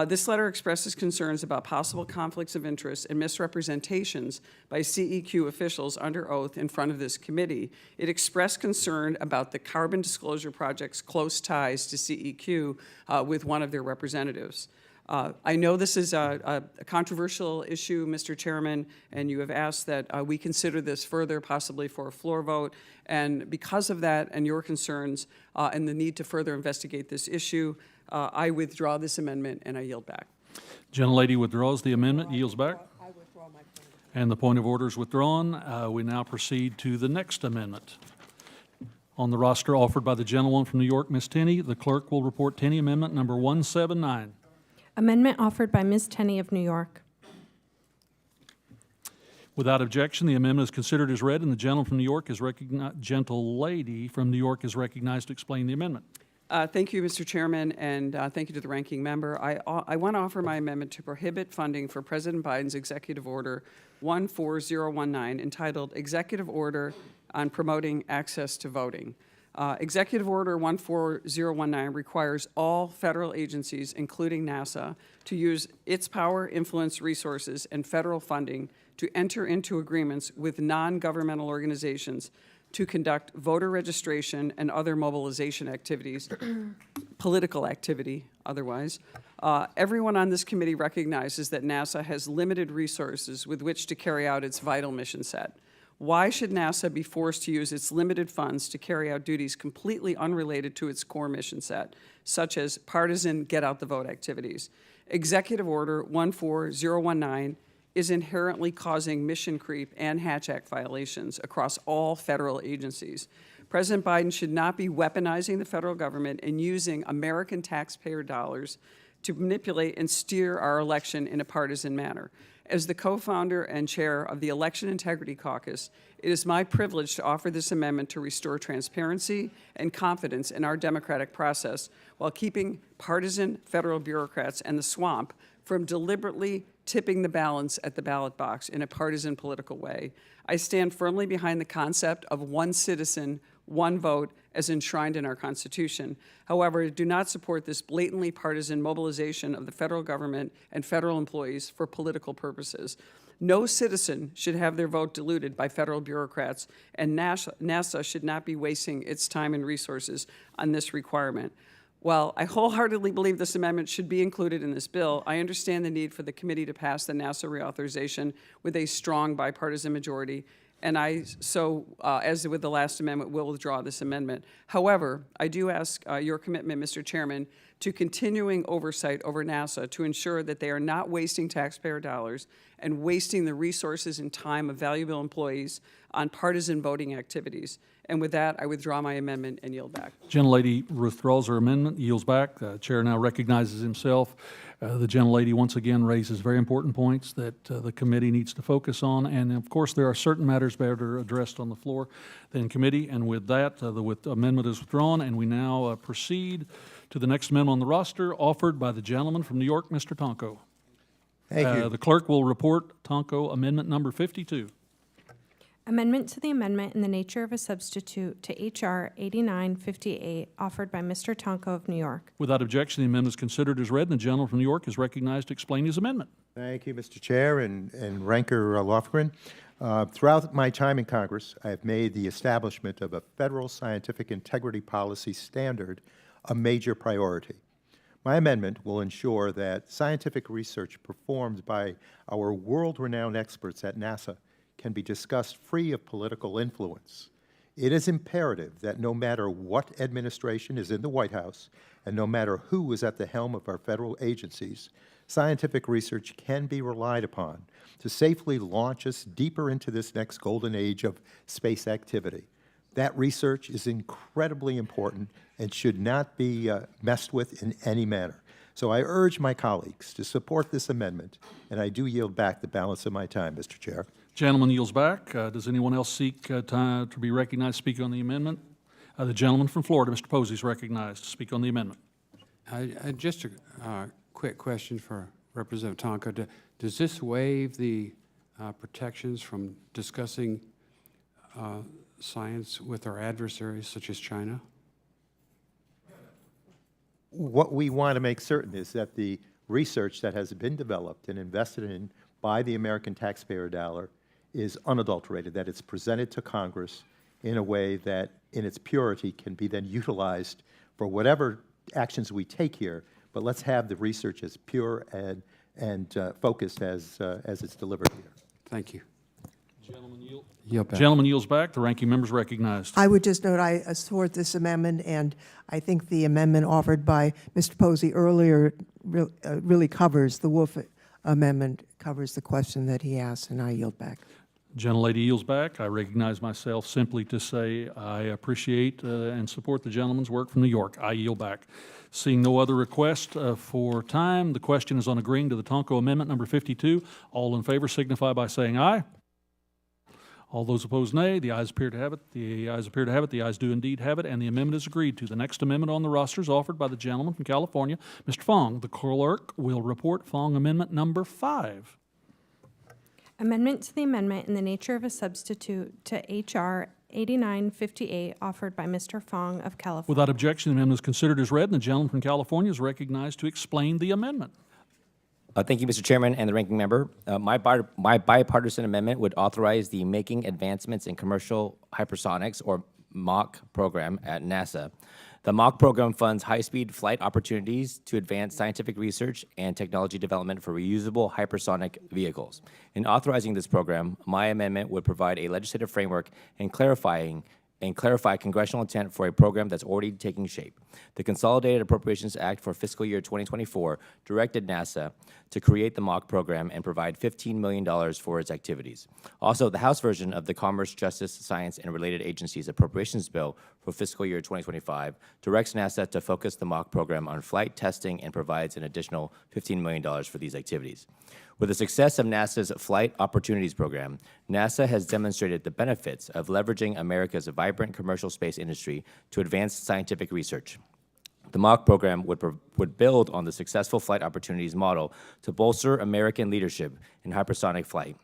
S17: This letter expresses concerns about possible conflicts of interest and misrepresentations by CEQ officials under oath in front of this committee. It expressed concern about the Carbon Disclosure Project's close ties to CEQ with one of their representatives. I know this is a controversial issue, Mr. Chairman, and you have asked that we consider this further, possibly for a floor vote. And because of that and your concerns and the need to further investigate this issue, I withdraw this amendment and I yield back.
S1: Gentlelady withdraws the amendment, yields back. I withdraw my point. And the point of order is withdrawn. We now proceed to the next amendment. On the roster offered by the gentlewoman from New York, Ms. Tenney, the clerk will report Tenney Amendment Number 179.
S3: Amendment offered by Ms. Tenney of New York.
S1: Without objection, the amendment is considered as read, and the gentleman from New York is gentlelady from New York is recognized to explain the amendment.
S17: Thank you, Mr. Chairman, and thank you to the ranking member. I want to offer my amendment to prohibit funding for President Biden's Executive Order 14019 entitled Executive Order on Promoting Access to Voting. Executive Order 14019 requires all federal agencies, including NASA, to use its power, influence, resources, and federal funding to enter into agreements with non-governmental organizations to conduct voter registration and other mobilization activities, political activity otherwise. Everyone on this committee recognizes that NASA has limited resources with which to carry out its vital mission set. Why should NASA be forced to use its limited funds to carry out duties completely unrelated to its core mission set, such as partisan get-out-the-vote activities? Executive Order 14019 is inherently causing mission creep and Hatch Act violations across all federal agencies. President Biden should not be weaponizing the federal government and using American taxpayer dollars to manipulate and steer our election in a partisan manner. As the co-founder and chair of the Election Integrity Caucus, it is my privilege to offer this amendment to restore transparency and confidence in our democratic process while keeping partisan federal bureaucrats and the swamp from deliberately tipping the balance at the ballot box in a partisan political way. I stand firmly behind the concept of one citizen, one vote as enshrined in our Constitution. However, I do not support this blatantly partisan mobilization of the federal government and federal employees for political purposes. No citizen should have their vote diluted by federal bureaucrats, and NASA should not be wasting its time and resources on this requirement. While I wholeheartedly believe this amendment should be included in this bill, I understand the need for the committee to pass the NASA reauthorization with a strong bipartisan majority, and as with the last amendment, will withdraw this amendment. However, I do ask your commitment, Mr. Chairman, to continuing oversight over NASA to ensure that they are not wasting taxpayer dollars and wasting the resources and time of valuable employees on partisan voting activities. And with that, I withdraw my amendment and yield back.
S1: Gentlelady withdraws her amendment, yields back. Chair now recognizes himself. The gentlelady once again raises very important points that the committee needs to focus on. And of course, there are certain matters better addressed on the floor than committee. And with that, the amendment is withdrawn, and we now proceed to the next amendment on the roster offered by the gentleman from New York, Mr. Tonko.
S10: Thank you.
S1: The clerk will report Tonko amendment number 52.
S3: Amendment to the amendment in the nature of a substitute to H.R. 8958, offered by Mr. Tonko of New York.
S1: Without objection, the amendment is considered as read, and the gentleman from New York is recognized to explain his amendment.
S18: Thank you, Mr. Chair and Ranker Lofgren. Throughout my time in Congress, I have made the establishment of a federal scientific integrity policy standard a major priority. My amendment will ensure that scientific research performed by our world-renowned experts at NASA can be discussed free of political influence. It is imperative that no matter what administration is in the White House and no matter who is at the helm of our federal agencies, scientific research can be relied upon to safely launch us deeper into this next golden age of space activity. That research is incredibly important and should not be messed with in any manner. So I urge my colleagues to support this amendment, and I do yield back the balance of my time, Mr. Chair.
S1: Gentleman yields back. Does anyone else seek time to be recognized to speak on the amendment? The gentleman from Florida, Mr. Posey, is recognized to speak on the amendment.
S15: Just a quick question for Representative Tonko. Does this waive the protections from discussing science with our adversaries, such as China?
S18: What we want to make certain is that the research that has been developed and invested in by the American taxpayer dollar is unadulterated, that it's presented to Congress in a way that, in its purity, can be then utilized for whatever actions we take here. But let's have the research as pure and focused as it's delivered here.
S15: Thank you.
S1: Gentleman yields back. The ranking member is recognized.
S2: I would just note I support this amendment, and I think the amendment offered by Mr. Posey earlier really covers, the Wolf amendment covers the question that he asked, and I yield back.
S1: Gentlelady yields back. I recognize myself simply to say I appreciate and support the gentleman's work from New York. I yield back. Seeing no other request for time, the question is on agreeing to the Tonko amendment number 52. All in favor signify by saying aye. All those opposed, nay. The ayes appear to have it. The ayes appear to have it. The ayes do indeed have it, and the amendment is agreed to. The next amendment on the roster is offered by the gentleman from California, Mr. Fong. The clerk will report Fong Amendment number 5.
S3: Amendment to the amendment in the nature of a substitute to H.R. 8958, offered by Mr. Fong of California.
S1: Without objection, the amendment is considered as read, and the gentleman from California is recognized to explain the amendment.
S19: Thank you, Mr. Chairman and the ranking member. My bipartisan amendment would authorize the Making Advancements in Commercial Hypersonics, or MACH, program at NASA. The MACH program funds high-speed flight opportunities to advance scientific research and technology development for reusable hypersonic vehicles. In authorizing this program, my amendment would provide a legislative framework and clarify congressional intent for a program that's already taking shape. The Consolidated Appropriations Act for fiscal year 2024 directed NASA to create the MACH program and provide $15 million for its activities. Also, the House version of the Commerce, Justice, Science, and Related Agencies Appropriations Bill for fiscal year 2025 directs NASA to focus the MACH program on flight testing and provides an additional $15 million for these activities. With the success of NASA's Flight Opportunities Program, NASA has demonstrated the benefits of leveraging America's vibrant commercial space industry to advance scientific research. The MACH program would build on the successful Flight Opportunities model to bolster American leadership in hypersonic flight.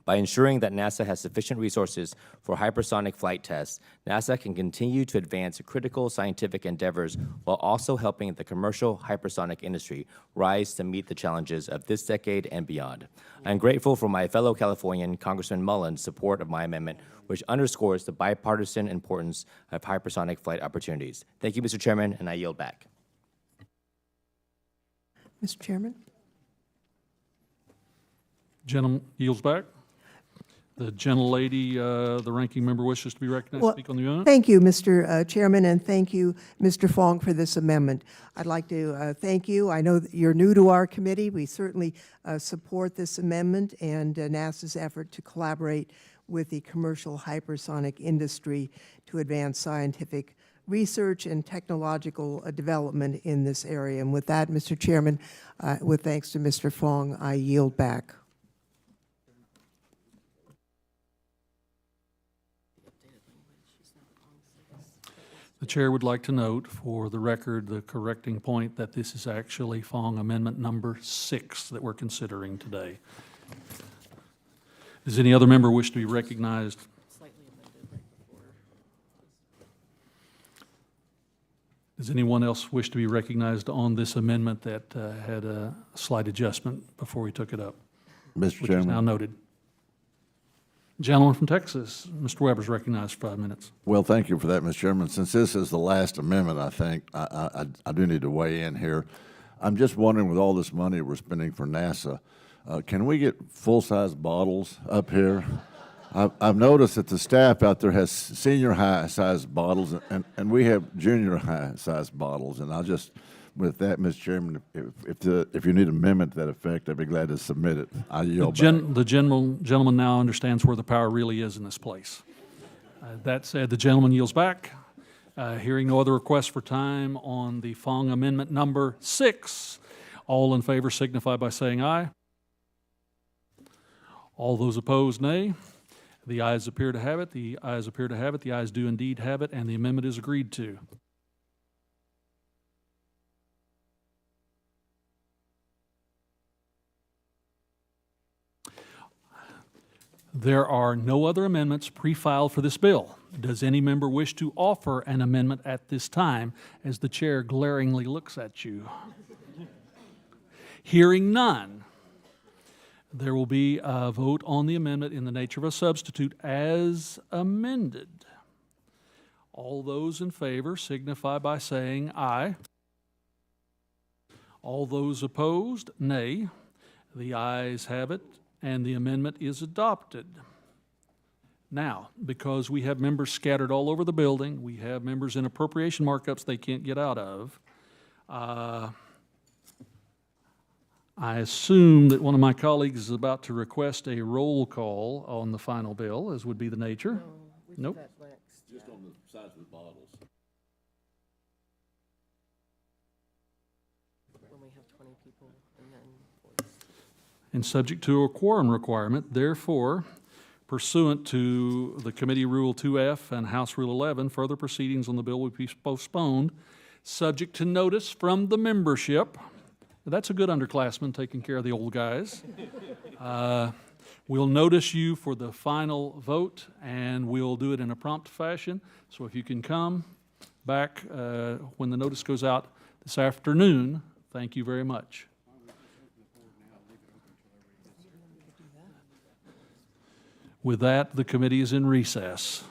S19: By ensuring that NASA has sufficient resources for hypersonic flight tests, NASA can continue to advance critical scientific endeavors while also helping the commercial hypersonic industry rise to meet the challenges of this decade and beyond. I'm grateful for my fellow Californian, Congressman Mullen's support of my amendment, which underscores the bipartisan importance of hypersonic flight opportunities. Thank you, Mr. Chairman, and I yield back.
S2: Mr. Chairman?
S1: Gentleman yields back. The gentlelady, the ranking member, wishes to be recognized to speak on the amendment.
S2: Thank you, Mr. Chairman, and thank you, Mr. Fong, for this amendment. I'd like to thank you. I know that you're new to our committee. We certainly support this amendment and NASA's effort to collaborate with the commercial hypersonic industry to advance scientific research and technological development in this area. And with that, Mr. Chairman, with thanks to Mr. Fong, I yield back.
S1: The chair would like to note for the record the correcting point that this is actually Fong Amendment number 6 that we're considering today. Does any other member wish to be recognized? Does anyone else wish to be recognized on this amendment that had a slight adjustment before we took it up?
S20: Mr.
S1: Which is now noted. Gentleman from Texas, Mr. Weber's recognized for 5 minutes.
S20: Well, thank you for that, Mr. Chairman. Since this is the last amendment, I think I do need to weigh in here. I'm just wondering, with all this money we're spending for NASA, can we get full-size bottles up here? I've noticed that the staff out there has senior high-sized bottles, and we have junior high-sized bottles. And I'll just, with that, Mr. Chairman, if you need an amendment to that effect, I'd be glad to submit it. I yield back.
S1: The gentleman now understands where the power really is in this place. That said, the gentleman yields back. Hearing no other requests for time on the Fong Amendment number 6, all in favor signify by saying aye. All those opposed, nay. The ayes appear to have it. The ayes appear to have it. The ayes do indeed have it, and the amendment is agreed to. There are no other amendments pre-filed for this bill. Does any member wish to offer an amendment at this time as the chair glaringly looks at you? Hearing none, there will be a vote on the amendment in the nature of a substitute as amended. All those in favor signify by saying aye. All those opposed, nay. The ayes have it, and the amendment is adopted. Now, because we have members scattered all over the building, we have members in appropriation markups they can't get out of, I assume that one of my colleagues is about to request a roll call on the final bill, as would be the nature. Nope.
S9: Just on the size of the bottles.
S8: When we have 20 people and then...
S1: And subject to a quorum requirement, therefore, Pursuant to the Committee Rule 2F and House Rule 11, further proceedings on the bill will be postponed, subject to notice from the membership. That's a good underclassman taking care of the old guys. We'll notice you for the final vote, and we'll do it in a prompt fashion. So if you can come back when the notice goes out this afternoon, thank you very much. With that, the committee is in recess.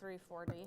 S3: 340.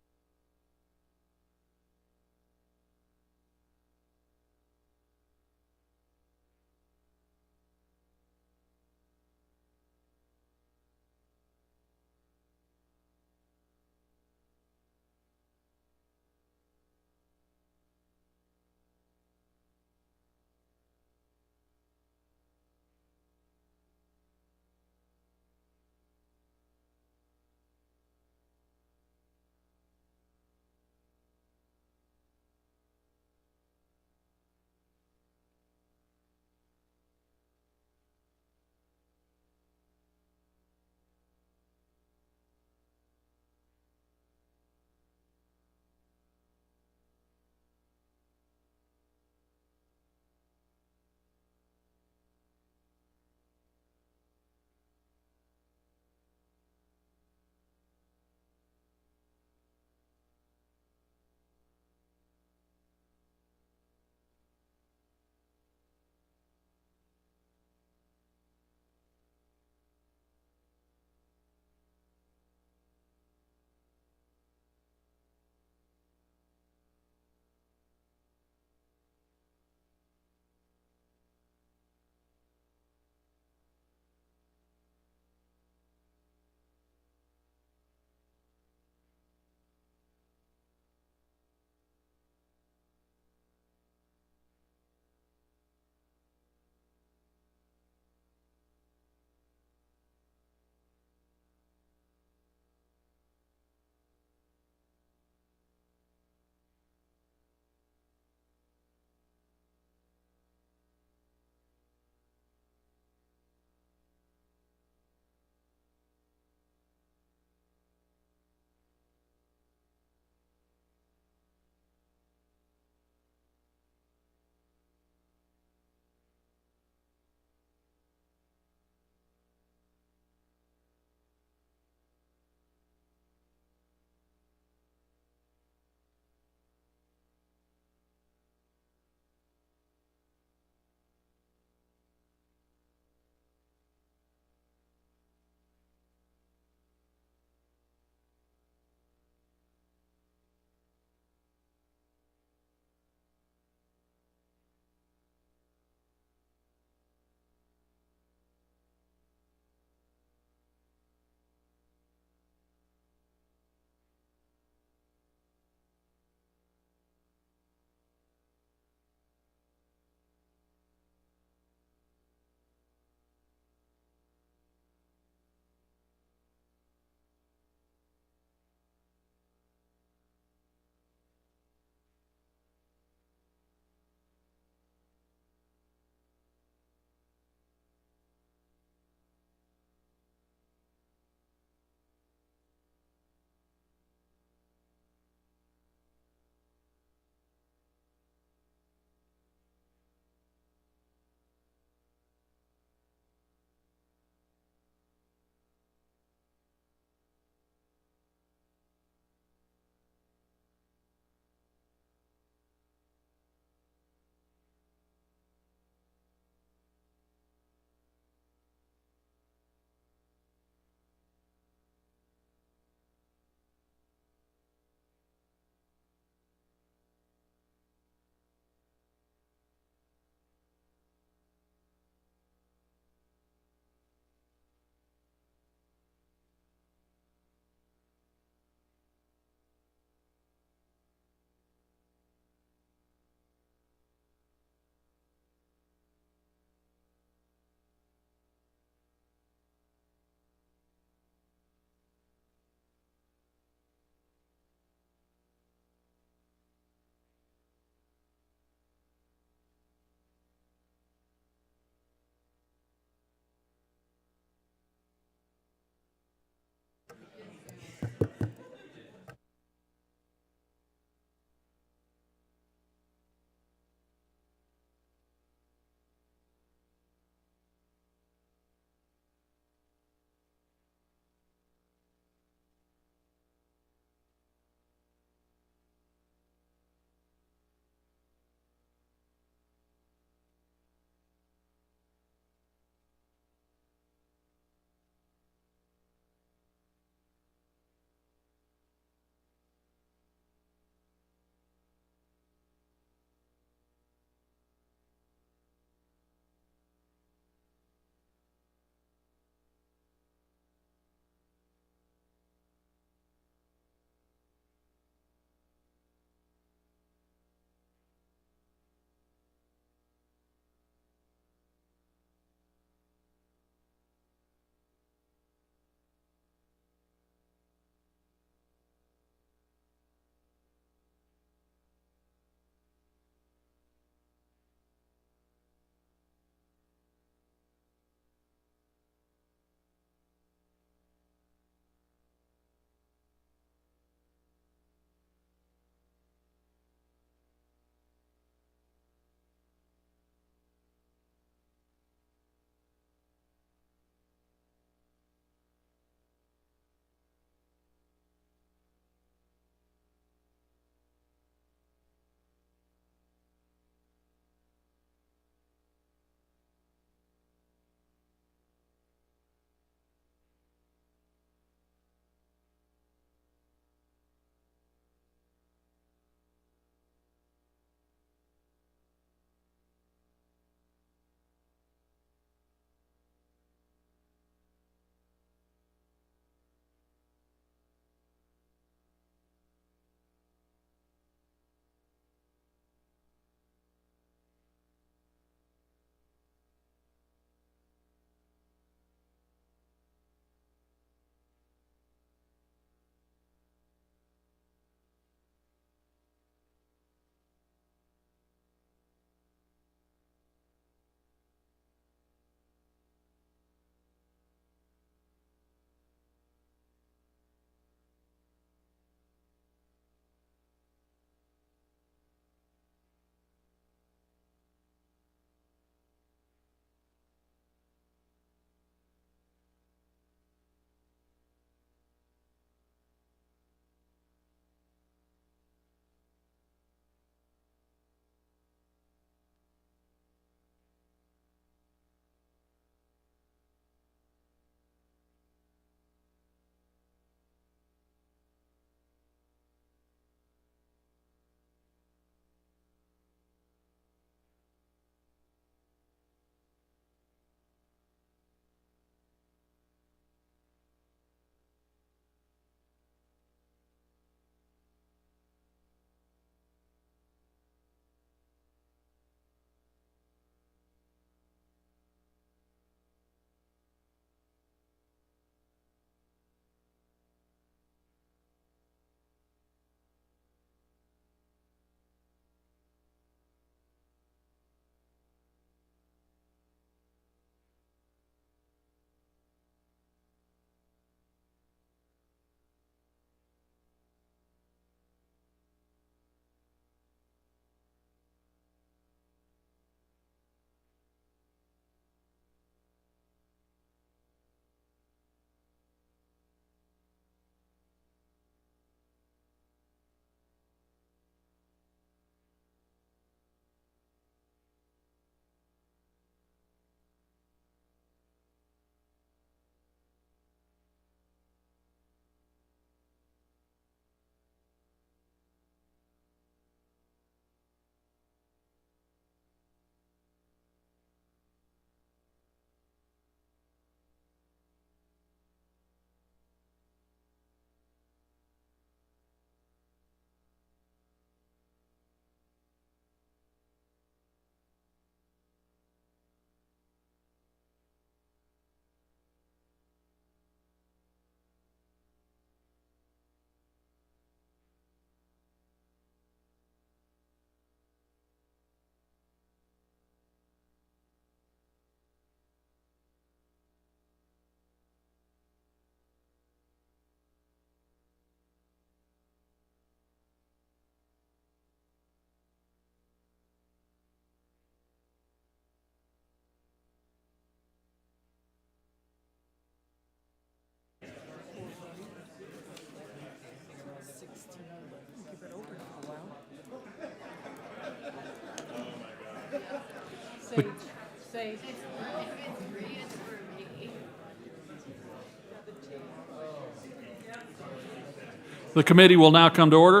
S1: The committee will now come to order.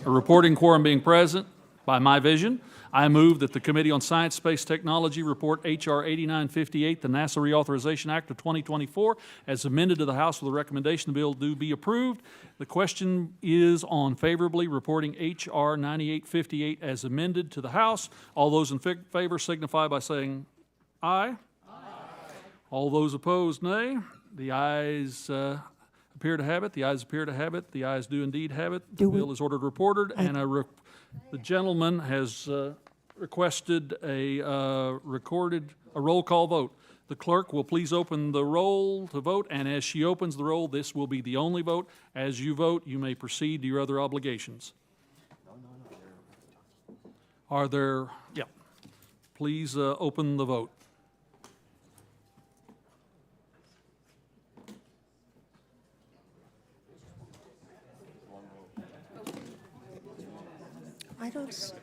S1: A reporting quorum being present by my vision, I move that the Committee on Science, Space, Technology report H.R. 8958, the NASA Reauthorization Act of 2024, as amended to the House with a recommendation the bill do be approved. The question is on favorably reporting H.R. 9858 as amended to the House. All those in favor signify by saying aye. Aye. All those opposed, nay. The ayes appear to have it. The ayes appear to have it. The ayes do indeed have it. The bill is ordered reported, and the gentleman has requested a roll call vote. The clerk will please open the roll to vote, and as she opens the roll, this will be the only vote. As you vote, you may proceed to your other obligations. Are there, yeah. Please open the vote.
S2: I don't.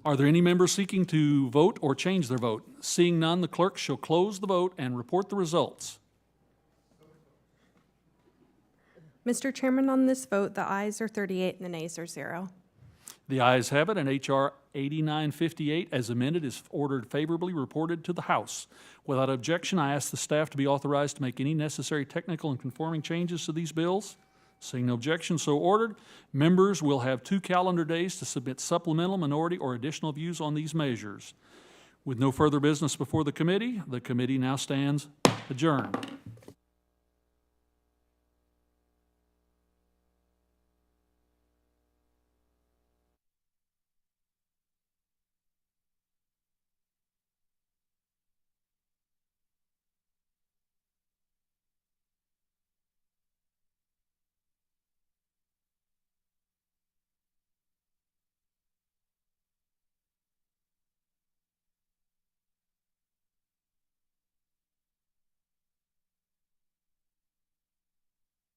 S1: Are there any members seeking to vote or change their vote? Seeing none, the clerk shall close the vote and report the results.
S3: Mr. Chairman, on this vote, the ayes are 38 and the nays are 0.
S1: The ayes have it, and H.R. 8958 as amended is ordered favorably reported to the House. Without objection, I ask the staff to be authorized to make any necessary technical and conforming changes to these bills. Seeing no objection, so ordered. Members will have 2 calendar days to submit supplemental, minority, or additional views on these measures. With no further business before the committee now stands adjourned.